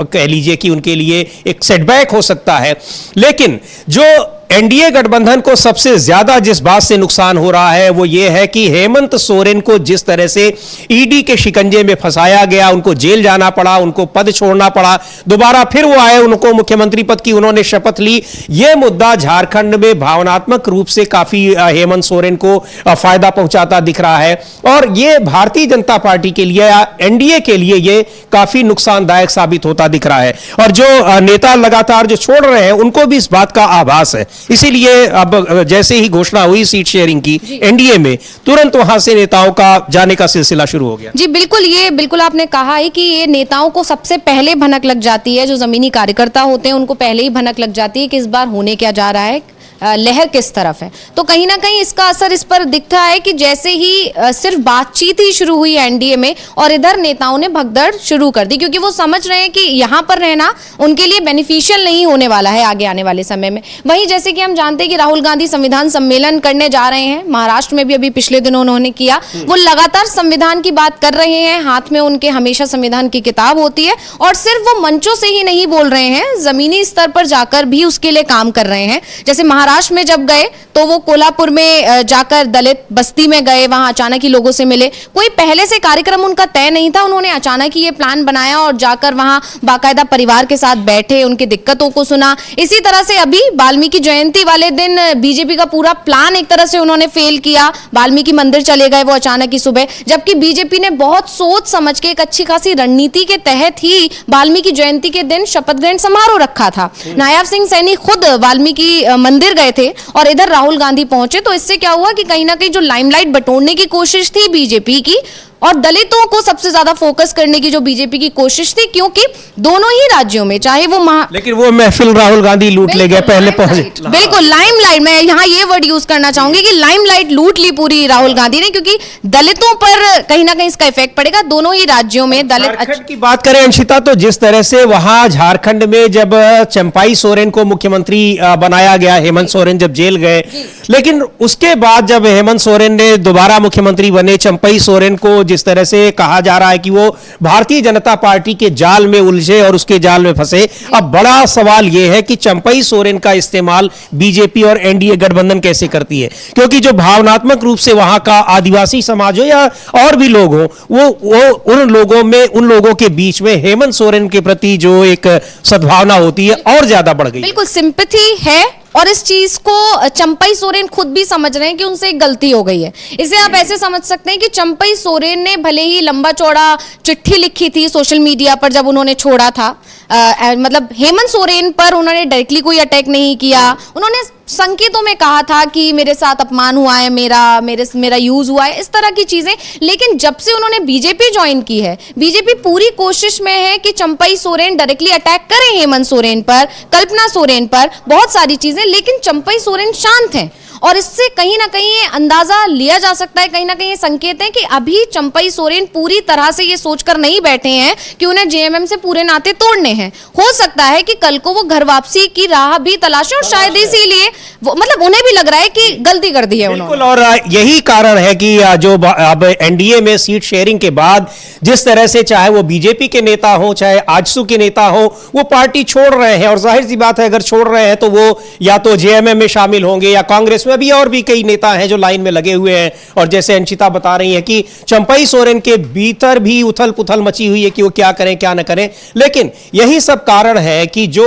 कह लीजिए कि उनके लिए एक सेटबैक हो सकता है। लेकिन जो एनडीए गठबंधन को सबसे ज्यादा जिस बात से नुकसान हो रहा है वो ये है कि हेमंत सोरेन को जिस तरह से ईडी के शिकंजे में फंसाया गया, उनको जेल जाना पड़ा, उनको पद छोड़ना पड़ा, दोबारा फिर वो आए, उनको मुख्यमंत्री पद की उन्होंने शपथ ली। ये मुद्दा झारखंड में भावनात्मक रूप से काफी हेमंत सोरेन को फायदा पहुंचाता दिख रहा है और ये भारतीय जनता पार्टी के लिए या एनडीए के लिए ये काफी नुकसानदायक साबित होता दिख रहा है। और जो नेता लगातार जो छोड़ रहे हैं उनको भी इस बात का आभास है। इसीलिए अब जैसे ही घोषणा हुई सीट शेयरिंग की एनडीए में, तुरंत वहां से नेताओं का जाने का सिलसिला शुरू हो गया। जी बिल्कुल, ये बिल्कुल आपने कहा है कि ये नेताओं को सबसे पहले भनक लग जाती है, जो जमीनी कार्यकर्ता होते हैं उनको पहले ही भनक लग जाती है कि इस बार होने क्या जा रहा है, लहर किस तरफ है। तो कहीं ना कहीं इसका असर इस पर दिखता है कि जैसे ही सिर्फ बातचीत ही शुरू हुई एनडीए में और इधर नेताओं ने भगदड़ शुरू कर दी, क्योंकि वो समझ रहे हैं कि यहाँ पर रहना उनके लिए बेनिफिशियल नहीं होने वाला है आगे आने वाले समय में। वहीं जैसे कि हम जानते हैं कि राहुल गांधी संविधान सम्मेलन करने जा रहे हैं, महाराष्ट्र में भी अभी पिछले दिनों उन्होंने किया। वो लगातार संविधान की बात कर रहे हैं, हाथ में उनके हमेशा संविधान की किताब होती है और सिर्फ वो मंचों से ही नहीं बोल रहे हैं, जमीनी स्तर पर जाकर भी उसके लिए काम कर रहे हैं। जैसे महाराष्ट्र में जब गए तो वो कोल्हापुर में जाकर दलित बस्ती में गए, वहां अचानक ही लोगों से मिले। कोई पहले से कार्यक्रम उनका तय नहीं था, उन्होंने अचानक ही ये प्लान बनाया और जाकर वहां बाकायदा परिवार के साथ बैठे, उनकी दिक्कतों को सुना। इसी तरह से अभी वाल्मीकि जयंती वाले दिन बीजेपी का पूरा प्लान एक तरह से उन्होंने फेल किया, वाल्मीकि मंदिर चले गए वो अचानक ही सुबह, जबकि बीजेपी ने बहुत सोच समझ के एक अच्छी खासी रणनीति के तहत ही वाल्मीकि जयंती के दिन शपथ ग्रहण समारोह रखा था। नायाब सिंह सैनी खुद वाल्मीकि मंदिर गए थे और इधर राहुल गांधी पहुंचे। तो इससे क्या हुआ कि कहीं ना कहीं जो लाइमलाइट बटोरने की कोशिश थी बीजेपी की और दलितों को सबसे ज्यादा फोकस करने की जो बीजेपी की कोशिश थी, क्योंकि दोनों ही राज्यों में चाहे वो लेकिन वो महफिल राहुल गांधी लूट ले गए पहले पहुंचे। बिल्कुल लाइमलाइट, मैं यहाँ ये वर्ड यूज करना चाहूंगी कि लाइमलाइट लूट ली पूरी राहुल गांधी ने, क्योंकि दलितों पर कहीं ना कहीं इसका इफेक्ट पड़ेगा दोनों ही राज्यों में। दलित झारखंड की बात करें अंशिता, तो जिस तरह से वहां झारखंड में जब चंपाई सोरेन को मुख्यमंत्री बनाया गया, हेमंत सोरेन जब जेल गए, लेकिन उसके बाद जब हेमंत सोरेन ने दोबारा मुख्यमंत्री बने, चंपाई सोरेन को जिस तरह से कहा जा रहा है कि वो भारतीय जनता पार्टी के जाल में उलझे और उसके जाल में फंसे। अब बड़ा सवाल यह है कि चंपाई सोरेन का इस्तेमाल बीजेपी और एनडीए गठबंधन कैसे करती है, क्योंकि जो भावनात्मक रूप से वहां का आदिवासी समाज हो या और भी लोग हो, वो उन लोगों के बीच में हेमंत सोरेन के प्रति जो एक सद्भावना होती है और ज्यादा बढ़ गई। बिल्कुल सिंपैथी है और इस चीज को चंपाई सोरेन खुद भी समझ रहे हैं कि उनसे एक गलती हो गई है। इसे आप ऐसे समझ सकते हैं कि चंपाई सोरेन ने भले ही लंबा चौड़ा चिट्ठी लिखी थी सोशल मीडिया पर जब उन्होंने छोड़ा था, मतलब हेमंत सोरेन पर उन्होंने डायरेक्टली कोई अटैक नहीं किया, उन्होंने संकेतों में कहा था कि मेरे साथ अपमान हुआ है, मेरा यूज हुआ है, इस तरह की चीजें। लेकिन जब से उन्होंने बीजेपी ज्वाइन की है, बीजेपी पूरी कोशिश में है कि चंपाई सोरेन डायरेक्टली अटैक करें हेमंत सोरेन पर, कल्पना सोरेन पर, बहुत सारी चीजें, लेकिन चंपाई सोरेन शांत हैं। और इससे कहीं ना कहीं ये अंदाजा लिया जा सकता है, कहीं ना कहीं ये संकेत है कि अभी चंपाई सोरेन पूरी तरह से ये सोचकर नहीं बैठे हैं कि उन्हें जेएमएम से पूरे नाते तोड़ने हैं। हो सकता है कि कल को वो घर वापसी की राह भी तलाशें और शायद इसीलिए मतलब उन्हें भी लग रहा है कि गलती कर दी है उन्होंने। और यही कारण है कि जो अब एनडीए में सीट शेयरिंग के बाद जिस तरह से चाहे वो बीजेपी के नेता हो चाहे आजसू के नेता हो, वो पार्टी छोड़ रहे हैं। और जाहिर सी बात है अगर छोड़ रहे हैं तो वो या तो जेएमएम में शामिल होंगे या कांग्रेस इसमें भी और भी कई नेता हैं जो लाइन में लगे हुए हैं, और जैसे अंशिता बता रही है कि चंपई सोरेन के भीतर भी उथल पुथल मची हुई है कि वो क्या करें क्या न करें। लेकिन यही सब कारण है कि जो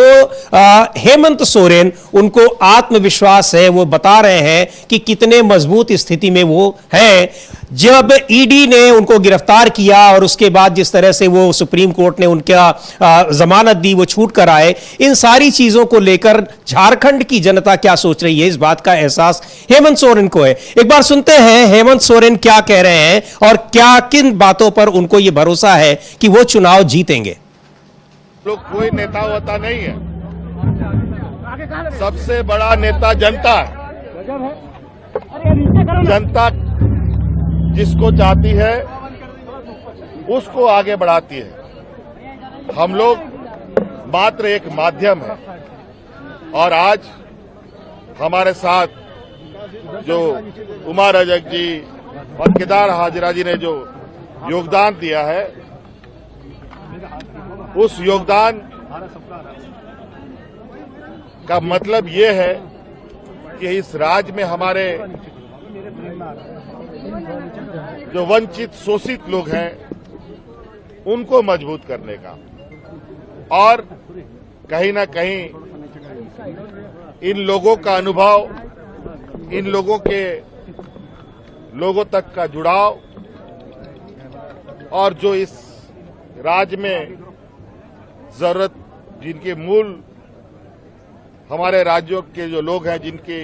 हेमंत सोरेन, उनको आत्मविश्वास है, वो बता रहे हैं कि कितने मजबूत स्थिति में वो है। जब ईडी ने उनको गिरफ्तार किया और उसके बाद जिस तरह से वो सुप्रीम कोर्ट ने उनका जमानत दी, वो छूट कर आए, इन सारी चीजों को लेकर झारखंड की जनता क्या सोच रही है, इस बात का एहसास हेमंत सोरेन को है। एक बार सुनते हैं हेमंत सोरेन क्या कह रहे हैं और क्या किन बातों पर उनको यह भरोसा है कि वो चुनाव जीतेंगे। लोग कोई नेता होता नहीं है, सबसे बड़ा नेता जनता है। जनता जिसको चाहती है उसको आगे बढ़ाती है। हम लोग मात्र एक माध्यम है, और आज हमारे साथ जो उमा रजक जी और केदार हाजरा जी ने जो योगदान दिया है, उस योगदान का मतलब ये है कि इस राज्य में हमारे जो वंचित शोषित लोग हैं उनको मजबूत करने का, और कहीं ना कहीं इन लोगों का अनुभव, इन लोगों तक का जुड़ाव, और जो इस राज्य में जरूरत, जिनके मूल हमारे राज्यों के जो लोग हैं, जिनके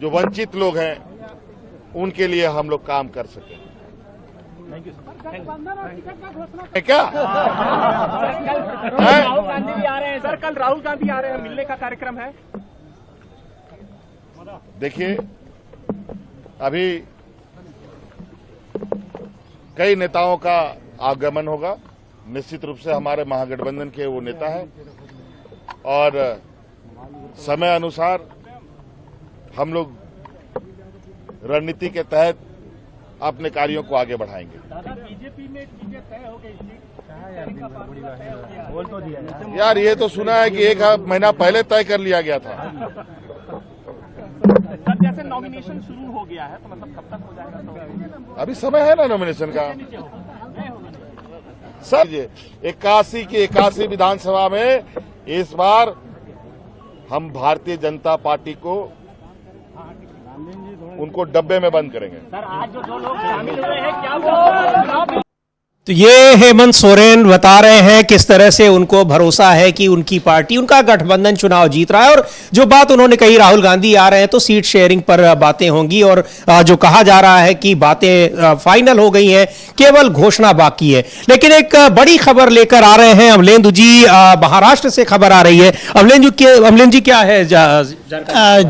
जो वंचित लोग हैं, उनके लिए हम लोग काम कर सकें। क्या राहुल गांधी भी आ रहे हैं सर, कल राहुल गांधी आ रहे हैं, मिलने का कार्यक्रम है। देखिए, अभी कई नेताओं का आगमन होगा। निश्चित रूप से हमारे महागठबंधन के वो नेता हैं, और समय अनुसार हम लोग रणनीति के तहत अपने कार्यों को आगे बढ़ाएंगे। बीजेपी में चीजें तय हो गई थी यार, ये तो सुना है कि एक महीना पहले तय कर लिया गया था। सर, जैसे नॉमिनेशन शुरू हो गया है तो मतलब कब तक हो जाएगा? तो अभी समय है ना नॉमिनेशन का। सर, 81 की 81 विधानसभा में इस बार हम भारतीय जनता पार्टी को उनको डब्बे में बंद करेंगे। सर, आज जो लोग शामिल हुए हैं, क्या वो तो ये हेमंत सोरेन बता रहे हैं किस तरह से उनको भरोसा है कि उनकी पार्टी, उनका गठबंधन चुनाव जीत रहा है। और जो बात उन्होंने कही, राहुल गांधी आ रहे हैं तो सीट शेयरिंग पर बातें होंगी, और जो कहा जा रहा है कि बातें फाइनल हो गई हैं, केवल घोषणा बाकी है। लेकिन एक बड़ी खबर लेकर आ रहे हैं अमलेंदु जी, महाराष्ट्र से खबर आ रही है। अमलेंदु जी, क्या है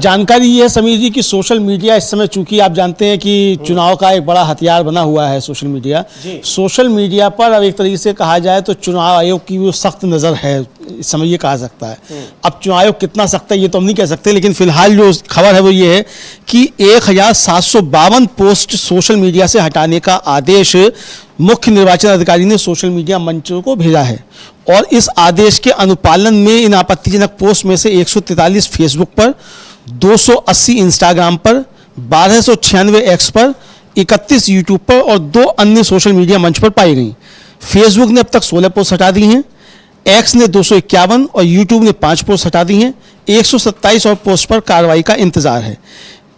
जानकारी ये है समीर जी की सोशल मीडिया इस समय, चूंकि आप जानते हैं कि चुनाव का एक बड़ा हथियार बना हुआ है सोशल मीडिया। सोशल मीडिया पर अब एक तरीके से कहा जाए तो चुनाव आयोग की वो सख्त नज़र है, इस समय ये कहा सकता है। अब चुनाव आयोग कितना सख्त है ये तो हम नहीं कह सकते, लेकिन फिलहाल जो खबर है वो ये है कि 1752 पोस्ट सोशल मीडिया से हटाने का आदेश मुख्य निर्वाचन अधिकारी ने सोशल मीडिया मंचों को भेजा है। और इस आदेश के अनुपालन में इन आपत्तिजनक पोस्ट में से 143 फेसबुक पर, 280 इंस्टाग्राम पर, 1296 एक्स पर, 31 यूट्यूब पर और 2 अन्य सोशल मीडिया मंच पर पाई गई। फेसबुक ने अब तक 16 पोस्ट हटा दी हैं, एक्स ने 251 और यूट्यूब ने 5 पोस्ट हटा दी हैं। 127 और पोस्ट पर कार्रवाई का इंतजार है।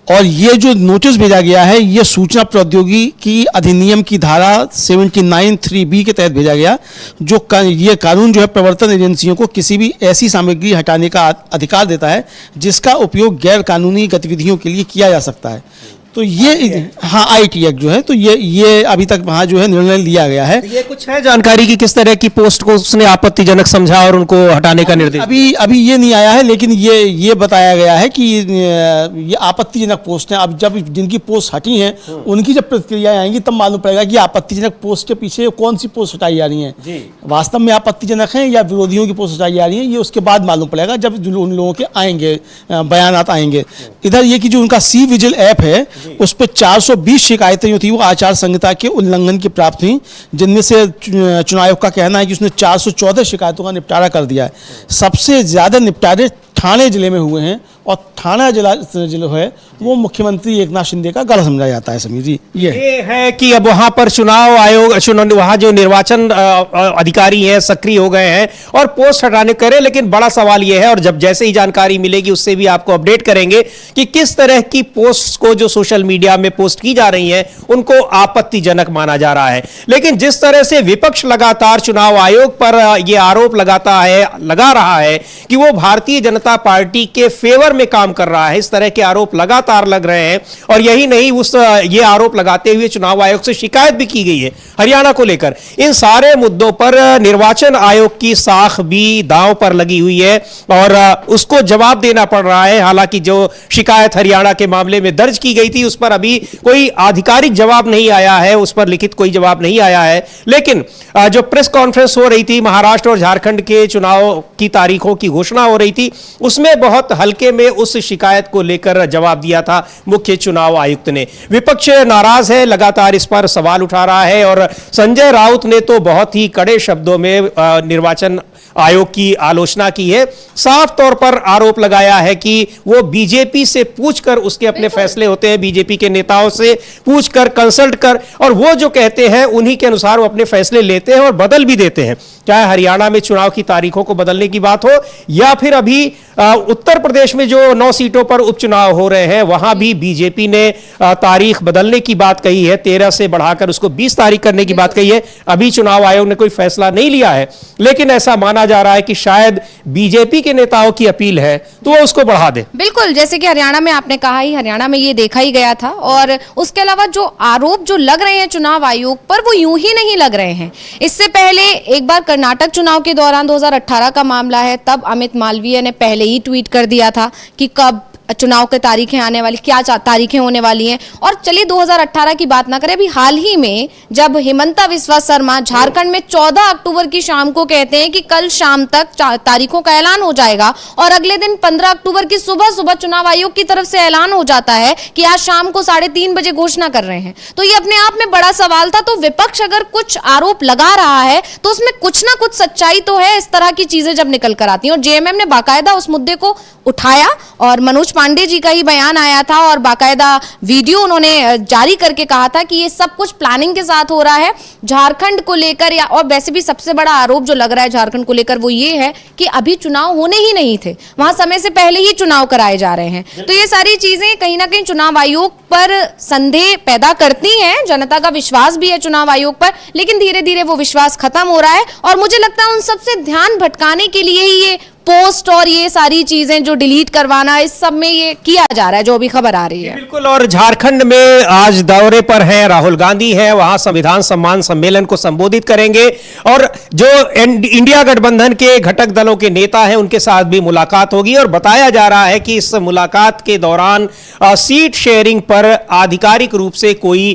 और ये जो नोटिस भेजा गया है ये सूचना प्रौद्योगिकी अधिनियम की धारा 79(3)B के तहत भेजा गया, जो ये कानून जो है प्रवर्तन एजेंसियों को किसी भी ऐसी सामग्री हटाने का अधिकार देता है जिसका उपयोग गैर कानूनी गतिविधियों के लिए किया जा सकता है। तो ये हाँ IT एक्ट जो है, तो ये अभी तक वहाँ जो है निर्णय लिया गया है। ये कुछ है जानकारी की किस तरह की पोस्ट को उसने आपत्तिजनक समझा और उनको हटाने का निर्देश? अभी ये नहीं आया है, लेकिन ये बताया गया है कि ये आपत्तिजनक पोस्ट हैं। अब जब जिनकी पोस्ट हटी हैं उनकी जब प्रतिक्रियाएं आएंगी तब मालूम पड़ेगा कि आपत्तिजनक पोस्ट के पीछे कौन सी पोस्ट हटाई जा रही हैं, वास्तव में आपत्तिजनक हैं या विरोधियों की पोस्ट हटाई जा रही है। ये उसके बाद मालूम पड़ेगा जब उन लोगों के आएंगे बयानात आएंगे। इधर ये कि जो उनका सी विजिल ऐप है उस पर 420 शिकायतें जो थी वो आचार संहिता के उल्लंघन की प्राप्त हुई, जिनमें से चुनाव आयोग का कहना है कि उसने 414 शिकायतों का निपटारा कर दिया है। सबसे ज्यादा निपटारे ठाणे जिले में हुए हैं, और ठाणे जिला जो है वो मुख्यमंत्री एकनाथ शिंदे का गढ़ समझा जाता है। समीर जी, ये है कि अब वहां पर चुनाव आयोग वहां जो निर्वाचन अधिकारी हैं सक्रिय हो गए हैं और पोस्ट हटाने करे, लेकिन बड़ा सवाल यह है, और जब जैसे ही जानकारी मिलेगी उससे भी आपको अपडेट करेंगे कि किस तरह की पोस्ट को जो सोशल मीडिया में पोस्ट की जा रही हैं उनको आपत्तिजनक माना जा रहा है। लेकिन जिस तरह से विपक्ष लगातार चुनाव आयोग पर यह आरोप लगा रहा है कि वो भारतीय जनता पार्टी के फेवर में काम कर रहा है, इस तरह के आरोप लगातार लग रहे हैं। और यही नहीं, ये आरोप लगाते हुए चुनाव आयोग से शिकायत भी की गई है हरियाणा को लेकर। इन सारे मुद्दों पर निर्वाचन आयोग की साख भी दांव पर लगी हुई है और उसको जवाब देना पड़ रहा है। हालांकि जो शिकायत हरियाणा के मामले में दर्ज की गई थी उस पर अभी कोई आधिकारिक जवाब नहीं आया है, उस पर लिखित कोई जवाब नहीं आया है। लेकिन जो प्रेस कॉन्फ्रेंस हो रही थी, महाराष्ट्र और झारखंड के चुनाव की तारीखों की घोषणा हो रही थी, उसमें बहुत हल्के में उस शिकायत को लेकर जवाब दिया था मुख्य चुनाव आयुक्त ने। विपक्ष नाराज है, लगातार इस पर सवाल उठा रहा है और संजय राउत ने तो बहुत ही कड़े शब्दों में निर्वाचन आयोग की आलोचना की है। साफ तौर पर आरोप लगाया है कि वो बीजेपी से पूछकर, उसके अपने फैसले होते हैं, बीजेपी के नेताओं से पूछकर, कंसल्ट कर, और वो जो कहते हैं उन्हीं के अनुसार वो अपने फैसले लेते हैं और बदल भी देते हैं। चाहे हरियाणा में चुनाव की तारीखों को बदलने की बात हो या फिर अभी उत्तर प्रदेश में जो 9 सीटों पर उपचुनाव हो रहे हैं वहां भी बीजेपी ने तारीख बदलने की बात कही है, 13 से बढ़ाकर उसको 20 तारीख करने की बात कही है। अभी चुनाव आयोग ने कोई फैसला नहीं लिया है, लेकिन ऐसा माना जा रहा है कि शायद बीजेपी के नेताओं की अपील है तो वो उसको बढ़ा दे। बिल्कुल, जैसे कि हरियाणा में आपने कहा ही, हरियाणा में ये देखा ही गया था। और उसके अलावा जो आरोप जो लग रहे हैं चुनाव आयोग पर, वो यूं ही नहीं लग रहे हैं। इससे पहले एक बार कर्नाटक चुनाव के दौरान 2018 का मामला है, तब अमित मालवीय ने पहले ही ट्वीट कर दिया था कि कब चुनाव के तारीखें आने वाली, क्या तारीखें होने वाली हैं। और चलिए 2018 की बात ना करें, अभी हाल ही में जब हिमंता बिस्वा शर्मा झारखंड में 14 अक्टूबर की शाम को कहते हैं कि कल शाम तक तारीखों का ऐलान हो जाएगा, और अगले दिन 15 अक्टूबर की सुबह सुबह चुनाव आयोग की तरफ से ऐलान हो जाता है कि आज शाम को 3:30 बजे घोषणा कर रहे हैं, तो ये अपने आप में बड़ा सवाल था। तो विपक्ष अगर कुछ आरोप लगा रहा है तो उसमें कुछ ना कुछ सच्चाई तो है, इस तरह की चीजें जब निकल कर आती हैं। और जेएमएम ने बाकायदा उस मुद्दे को उठाया और मनोज पांडे जी का ही बयान आया था और बाकायदा वीडियो उन्होंने जारी करके कहा था कि ये सब कुछ प्लानिंग के साथ हो रहा है झारखंड को लेकर। या और वैसे भी सबसे बड़ा आरोप जो लग रहा है झारखंड को लेकर वो ये है कि अभी चुनाव होने ही नहीं थे, वहां समय से पहले ही चुनाव कराए जा रहे हैं। तो ये सारी चीजें कहीं ना कहीं चुनाव आयोग पर संदेह पैदा करती हैं। जनता का विश्वास भी है चुनाव आयोग पर, लेकिन धीरे धीरे वो विश्वास खत्म हो रहा है। और मुझे लगता है उन सबसे ध्यान भटकाने के लिए ही ये पोस्ट और ये सारी चीजें जो डिलीट करवाना, इस सब में ये किया जा रहा है, जो भी खबर आ रही है। बिल्कुल। और झारखंड में आज दौरे पर हैं राहुल गांधी हैं, वहां संविधान सम्मान सम्मेलन को संबोधित करेंगे और जो इंडिया गठबंधन के घटक दलों के नेता हैं उनके साथ भी मुलाकात होगी। और बताया जा रहा है कि इस मुलाकात के दौरान सीट शेयरिंग पर आधिकारिक रूप से कोई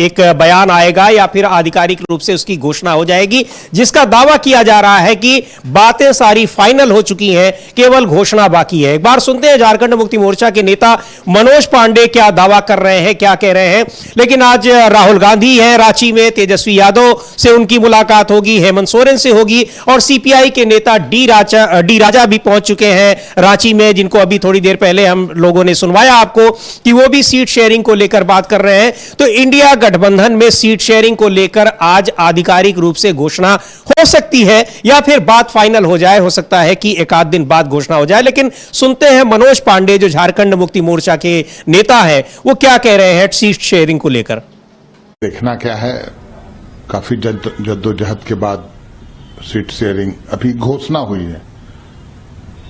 एक बयान आएगा या फिर आधिकारिक रूप से उसकी घोषणा हो जाएगी, जिसका दावा किया जा रहा है कि बातें सारी फाइनल हो चुकी हैं, केवल घोषणा बाकी है। एक बार सुनते हैं झारखंड मुक्ति मोर्चा के नेता मनोज पांडे क्या दावा कर रहे हैं, क्या कह रहे हैं। लेकिन आज राहुल गांधी हैं रांची में, तेजस्वी यादव से उनकी मुलाकात होगी, हेमंत सोरेन से होगी और सीपीआई के नेता डी राजा भी पहुंच चुके हैं रांची में, जिनको अभी थोड़ी देर पहले हम लोगों ने सुनवाया आपको कि वो भी सीट शेयरिंग को लेकर बात कर रहे हैं। तो इंडिया गठबंधन में सीट शेयरिंग को लेकर आज आधिकारिक रूप से घोषणा हो सकती है या फिर बात फाइनल हो जाए, हो सकता है कि एक आध दिन बाद घोषणा हो जाए। लेकिन सुनते हैं मनोज पांडे जो झारखंड मुक्ति मोर्चा के नेता हैं, वो क्या कह रहे हैं सीट शेयरिंग को लेकर। देखना क्या है, काफी जद्दोजहद के बाद सीट शेयरिंग अभी घोषणा हुई है।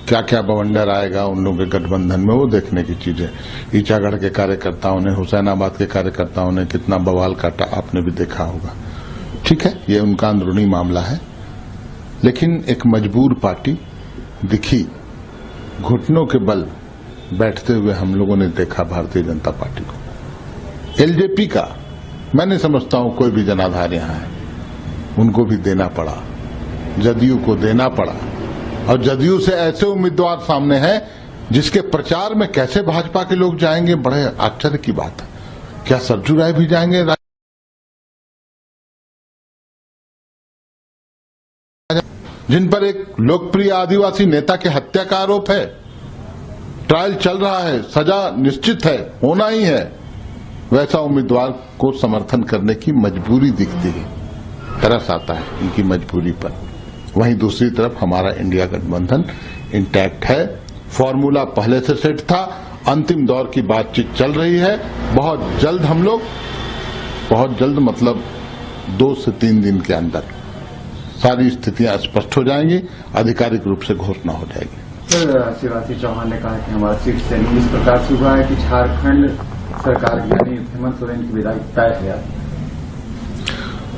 क्या क्या बवंडर आएगा उन लोगों के गठबंधन में, वो देखने की चीज है। ईचागढ़ के कार्यकर्ताओं ने, हुसैनाबाद के कार्यकर्ताओं ने कितना बवाल काटा, आपने भी देखा होगा। ठीक है, ये उनका अंदरूनी मामला है, लेकिन एक मजबूर पार्टी दिखी, घुटनों के बल बैठते हुए हम लोगों ने देखा भारतीय जनता पार्टी को। एलजेपी का मैं नहीं समझता हूं कोई भी जनाधार यहां है, उनको भी देना पड़ा, जदयू को देना पड़ा। और जदयू से ऐसे उम्मीदवार सामने हैं जिसके प्रचार में कैसे भाजपा के लोग जाएंगे, बड़े आश्चर्य की बात है। क्या सरजू राय भी जाएंगे? जिन पर एक लोकप्रिय आदिवासी नेता के हत्या का आरोप है, ट्रायल चल रहा है, सजा निश्चित है, होना ही है, वैसा उम्मीदवार को समर्थन करने की मजबूरी दिखती है, तरस आता है इनकी मजबूरी पर। वहीं दूसरी तरफ हमारा इंडिया गठबंधन इंटैक्ट है, फॉर्मूला पहले से सेट था, अंतिम दौर की बातचीत चल रही है। बहुत जल्द हम लोग, बहुत जल्द मतलब 2 से 3 दिन के अंदर सारी स्थितियां स्पष्ट हो जाएंगी, आधिकारिक रूप से घोषणा हो जाएगी। सर, शिवराज सिंह चौहान ने कहा कि हमारा सीट शेयरिंग इस प्रकार से हुआ है कि झारखंड सरकार यानी हेमंत सोरेन की विदाई तय है।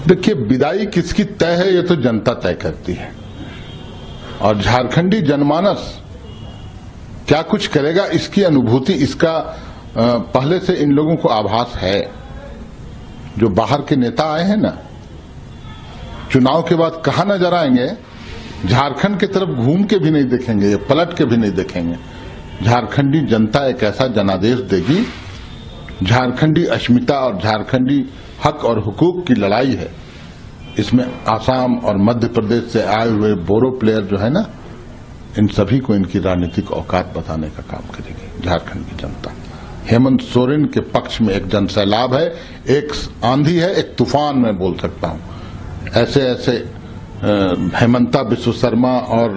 देखिए, विदाई किसकी तय है ये तो जनता तय करती है, और झारखंडी जनमानस क्या कुछ करेगा इसकी अनुभूति, इसका पहले से इन लोगों को आभास है। जो बाहर के नेता आए हैं ना, चुनाव के बाद कहां नजर आएंगे, झारखंड की तरफ घूम के भी नहीं देखेंगे, पलट के भी नहीं देखेंगे। झारखंडी जनता एक ऐसा जनादेश देगी, झारखंडी अस्मिता और झारखंडी हक और हुकूक की लड़ाई है। इसमें आसाम और मध्य प्रदेश से आए हुए बोरो प्लेयर जो है ना, इन सभी को इनकी राजनीतिक औकात बताने का काम करेगी झारखंड की जनता। हेमंत सोरेन के पक्ष में एक जनसैलाब है, एक आंधी है, एक तूफान मैं बोल सकता हूं। ऐसे ऐसे हेमंता विश्व शर्मा और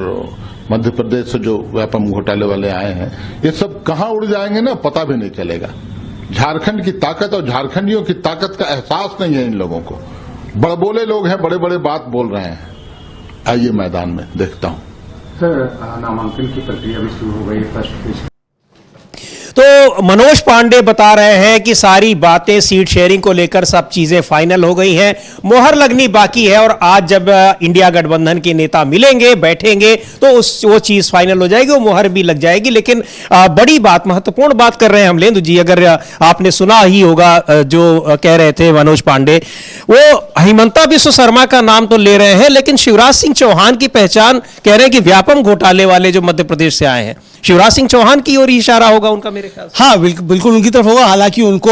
मध्य प्रदेश से जो व्यापम घोटाले वाले आए हैं, ये सब कहां उड़ जाएंगे ना पता भी नहीं चलेगा। झारखंड की ताकत और झारखंडियों की ताकत का एहसास नहीं है इन लोगों को। बड़बोले लोग हैं, बड़े बड़े बात बोल रहे हैं। आइए मैदान में देखता हूं। सर, नामांकन की प्रक्रिया भी शुरू हो गई फर्स्ट फेज। तो मनोज पांडे बता रहे हैं कि सारी बातें सीट शेयरिंग को लेकर सब चीजें फाइनल हो गई हैं, मोहर लगनी बाकी है, और आज जब इंडिया गठबंधन के नेता मिलेंगे, बैठेंगे, तो वो चीज फाइनल हो जाएगी, वो मोहर भी लग जाएगी। लेकिन बड़ी बात, महत्वपूर्ण बात कर रहे हैं अमलेंदु जी, अगर आपने सुना ही होगा जो कह रहे थे मनोज पांडे, वो हिमंता विश्व शर्मा का नाम तो ले रहे हैं, लेकिन शिवराज सिंह चौहान की पहचान कह रहे हैं कि व्यापम घोटाले वाले जो मध्य प्रदेश से आए हैं, शिवराज सिंह चौहान की ओर इशारा होगा उनका मेरे ख्याल से। हाँ, बिल्कुल उनकी तरफ होगा। हालांकि उनको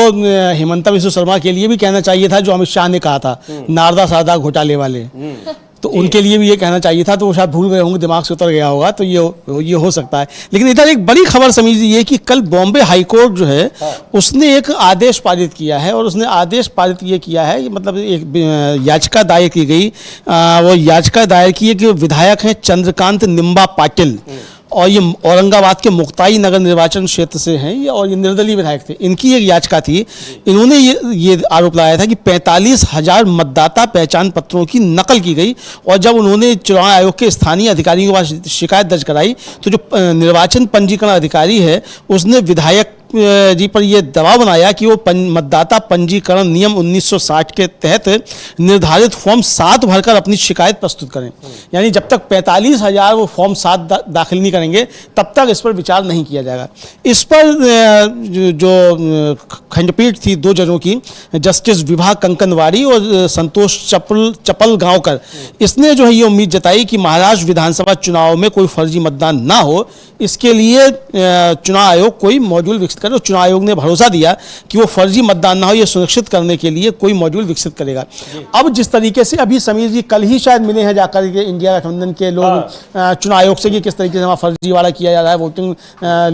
हिमंता विश्व शर्मा के लिए भी कहना चाहिए था जो अमित शाह ने कहा था, नारदा सारदा घोटाले वाले, तो उनके लिए भी ये कहना चाहिए था, तो वो शायद भूल गए होंगे, दिमाग से उतर गया होगा, तो ये हो सकता है। लेकिन इधर एक बड़ी खबर समझिए कि कल बॉम्बे हाई कोर्ट जो है उसने एक आदेश पारित किया है, और उसने आदेश पारित ये किया है, मतलब एक याचिका दायर की गई। वो याचिका दायर की है कि विधायक हैं चंद्रकांत निम्बा पाटिल, और ये औरंगाबाद के मुक्ताई नगर निर्वाचन क्षेत्र से हैं ये, और ये निर्दलीय विधायक थे। इनकी एक याचिका थी, इन्होंने ये आरोप लगाया था कि 45,000 मतदाता पहचान पत्रों की नकल की गई, और जब उन्होंने चुनाव आयोग के स्थानीय अधिकारियों के पास शिकायत दर्ज कराई, तो जो निर्वाचन पंजीकरण अधिकारी है उसने विधायक जी पर यह दबाव बनाया कि वो मतदाता पंजीकरण नियम 1960 के तहत निर्धारित फॉर्म 7 भरकर अपनी शिकायत प्रस्तुत करें। यानी जब तक 45,000 वो फॉर्म 7 दाखिल नहीं करेंगे तब तक इस पर विचार नहीं किया जाएगा। इस पर जो खंडपीठ थी 2 जजों की, जस्टिस विभा कंकनवाड़ी और संतोष चपलगांवकर, इसने जो है ये उम्मीद जताई कि महाराष्ट्र विधानसभा चुनाव में कोई फर्जी मतदान ना हो, इसके लिए चुनाव आयोग कोई मॉड्यूल विकसित करे। चुनाव आयोग ने भरोसा दिया कि वो फर्जी मतदान ना हो ये सुनिश्चित करने के लिए कोई मॉड्यूल विकसित करेगा। अब जिस तरीके से अभी समीर जी कल ही शायद मिले हैं जाकर के इंडिया गठबंधन के लोग चुनाव आयोग से कि किस तरीके से वहाँ फर्जी वाला किया जा रहा है, वोटिंग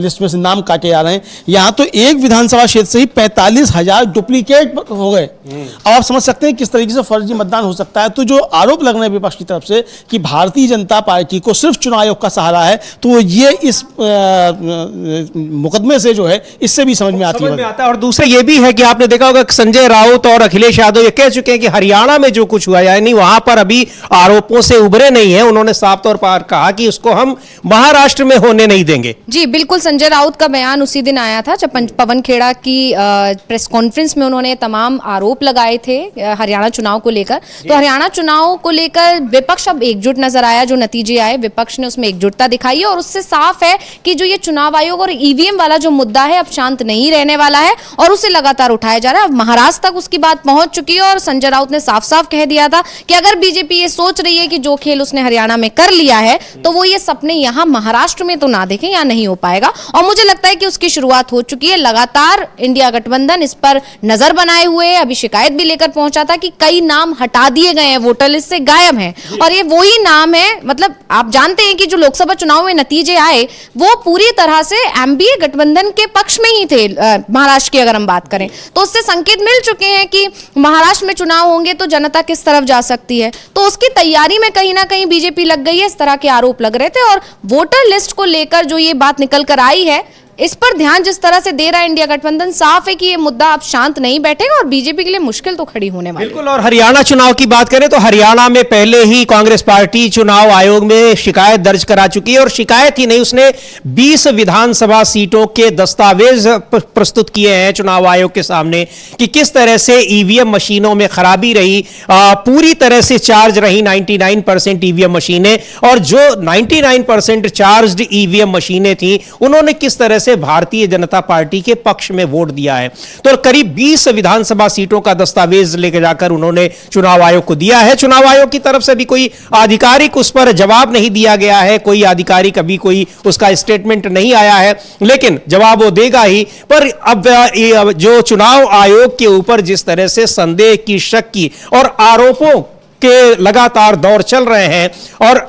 लिस्ट में से नाम काटे जा रहे हैं। यहाँ तो एक विधानसभा क्षेत्र से ही 45,000 डुप्लीकेट हो गए। अब आप समझ सकते हैं किस तरीके से फर्जी मतदान हो सकता है। तो जो आरोप लग रहे हैं विपक्ष की तरफ से कि भारतीय जनता पार्टी को सिर्फ चुनाव आयोग का सहारा है, तो ये इस मुकदमे से जो है इससे भी समझ में आती है। और दूसरा ये भी है कि आपने देखा होगा संजय राउत और अखिलेश यादव ये कह चुके हैं कि हरियाणा में जो कुछ हुआ, यानी वहां पर अभी आरोपों से उभरे नहीं है। उन्होंने साफ तौर पर कहा कि उसको हम महाराष्ट्र में होने नहीं देंगे। जी बिल्कुल, संजय राउत का बयान उसी दिन आया था जब पवन खेड़ा की प्रेस कॉन्फ्रेंस में उन्होंने तमाम आरोप लगाए थे हरियाणा चुनाव को लेकर। तो हरियाणा चुनाव को लेकर विपक्ष अब एकजुट नजर आया, जो नतीजे आए विपक्ष ने उसमें एकजुटता दिखाई है, और उससे साफ है कि जो ये चुनाव आयोग और ईवीएम वाला जो मुद्दा है अब शांत नहीं रहने वाला है, और उसे लगातार उठाया जा रहा है। अब महाराष्ट्र तक उसकी बात पहुंच चुकी है, और संजय राउत ने साफ साफ कह दिया था कि अगर बीजेपी ये सोच रही है कि जो खेल उसने हरियाणा में कर लिया है, तो वो ये सपने यहां महाराष्ट्र में तो ना देखें, यहां नहीं हो पाएगा। और मुझे लगता है कि उसकी शुरुआत हो चुकी है। लगातार इंडिया गठबंधन इस पर नजर बनाए हुए है। अभी शिकायत भी लेकर पहुंचा था कि कई नाम हटा दिए गए हैं, वोटर लिस्ट से गायब हैं, और ये वही नाम है। मतलब आप जानते हैं कि जो लोकसभा चुनाव में नतीजे आए वो पूरी तरह से एमबीए गठबंधन के पक्ष में ही थे। महाराष्ट्र की अगर हम बात करें तो उससे संकेत मिल चुके हैं कि महाराष्ट्र में चुनाव होंगे तो जनता किस तरफ जा सकती है, तो उसकी तैयारी में कहीं ना कहीं बीजेपी लग गई है। इस तरह के आरोप लग रहे थे और वोटर लिस्ट को लेकर जो ये बात निकल कर आई है, इस पर ध्यान जिस तरह से दे रहा है इंडिया गठबंधन, साफ है कि ये मुद्दा अब शांत नहीं बैठेगा और बीजेपी के लिए मुश्किल तो खड़ी होने वाली है। बिल्कुल। और हरियाणा चुनाव की बात करें तो हरियाणा में पहले ही कांग्रेस पार्टी चुनाव आयोग में शिकायत दर्ज करा चुकी है, और शिकायत ही नहीं, उसने 20 विधानसभा सीटों के दस्तावेज प्रस्तुत किए हैं चुनाव आयोग के सामने कि किस तरह से ईवीएम मशीनों में खराबी रही, पूरी तरह से चार्ज रही 99% ईवीएम मशीनें, और जो 99% चार्ज्ड ईवीएम मशीनें थी उन्होंने किस तरह से भारतीय जनता पार्टी के पक्ष में वोट दिया है। तो करीब 20 विधानसभा सीटों का दस्तावेज लेकर जाकर उन्होंने चुनाव आयोग को दिया है। चुनाव आयोग की तरफ से भी कोई आधिकारिक उस पर जवाब नहीं दिया गया है, कोई आधिकारिक अभी कोई उसका स्टेटमेंट नहीं आया है, लेकिन जवाब वो देगा ही। पर अब जो चुनाव आयोग के ऊपर जिस तरह से संदेह की, शक की और आरोपों के लगातार दौर चल रहे हैं, और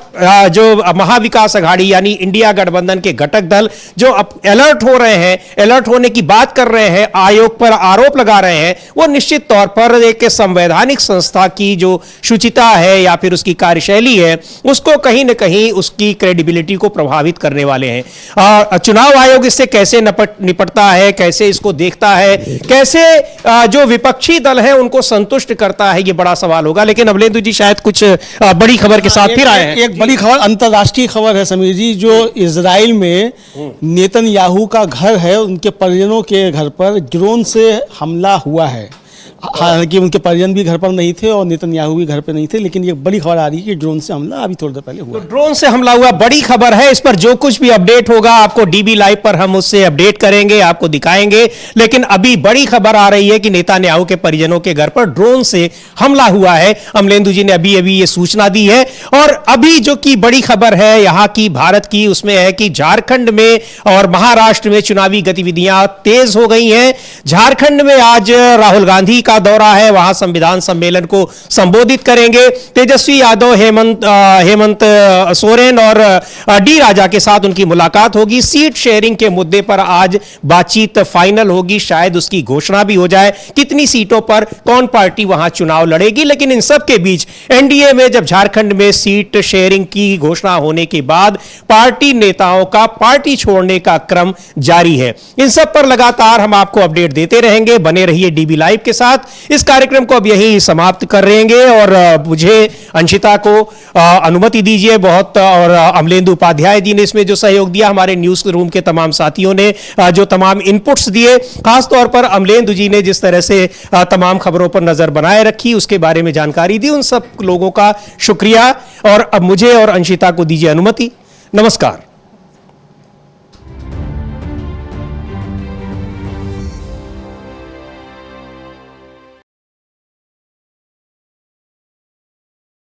जो महाविकास अघाड़ी यानी इंडिया गठबंधन के घटक दल जो अब अलर्ट हो रहे हैं, अलर्ट होने की बात कर रहे हैं, आयोग पर आरोप लगा रहे हैं, वो निश्चित तौर पर एक संवैधानिक संस्था की जो शुचिता है या फिर उसकी कार्यशैली है उसको कहीं ना कहीं उसकी क्रेडिबिलिटी को प्रभावित करने वाले हैं। चुनाव आयोग इससे कैसे निपटता है, कैसे इसको देखता है, कैसे जो विपक्षी दल है उनको संतुष्ट करता है, ये बड़ा सवाल होगा। लेकिन अमलेंदु जी शायद कुछ बड़ी खबर के साथ फिर आए हैं। एक बड़ी खबर, अंतर्राष्ट्रीय खबर है समीर जी, जो इजराइल में नेतन्याहू का घर है, उनके परिजनों के घर पर ड्रोन से हमला हुआ है। हालांकि उनके परिजन भी घर पर नहीं थे और नेतन्याहू भी घर पर नहीं थे, लेकिन ये बड़ी खबर आ रही है कि ड्रोन से हमला अभी थोड़ी देर पहले हुआ। तो ड्रोन से हमला हुआ, बड़ी खबर है। इस पर जो कुछ भी अपडेट होगा आपको डीबी लाइव पर हम उससे अपडेट करेंगे, आपको दिखाएंगे। लेकिन अभी बड़ी खबर आ रही है कि नेतन्याहू के परिजनों के घर पर ड्रोन से हमला हुआ है। अमलेंदु जी ने अभी अभी ये सूचना दी है। और अभी जो की बड़ी खबर है यहाँ की, भारत की, उसमें है कि झारखंड में और महाराष्ट्र में चुनावी गतिविधियां तेज हो गई हैं। झारखंड में आज राहुल गांधी का दौरा है, वहां संविधान सम्मेलन को संबोधित करेंगे। तेजस्वी यादव, हेमंत सोरेन और डी राजा के साथ उनकी मुलाकात होगी। सीट शेयरिंग के मुद्दे पर आज बातचीत फाइनल होगी, शायद उसकी घोषणा भी हो जाए कितनी सीटों पर कौन पार्टी वहां चुनाव लड़ेगी। लेकिन इन सब के बीच एनडीए में जब झारखंड में सीट शेयरिंग की घोषणा होने के बाद पार्टी नेताओं का पार्टी छोड़ने का क्रम जारी है। इन सब पर लगातार हम आपको अपडेट देते रहेंगे, बने रहिए डीबी लाइव के साथ। इस कार्यक्रम को अब यही समाप्त कर रहेंगे और मुझे अंशिता को अनुमति दीजिए बहुत, और अमलेंदु उपाध्याय जी ने इसमें जो सहयोग दिया, हमारे न्यूज रूम के तमाम साथियों ने जो तमाम इनपुट्स दिए, खासतौर पर अमलेंदु जी ने जिस तरह से तमाम खबरों पर नजर बनाए रखी, उसके बारे में जानकारी दी, उन सब लोगों का शुक्रिया। और अब मुझे और अंशिता को दीजिए अनुमति। नमस्कार।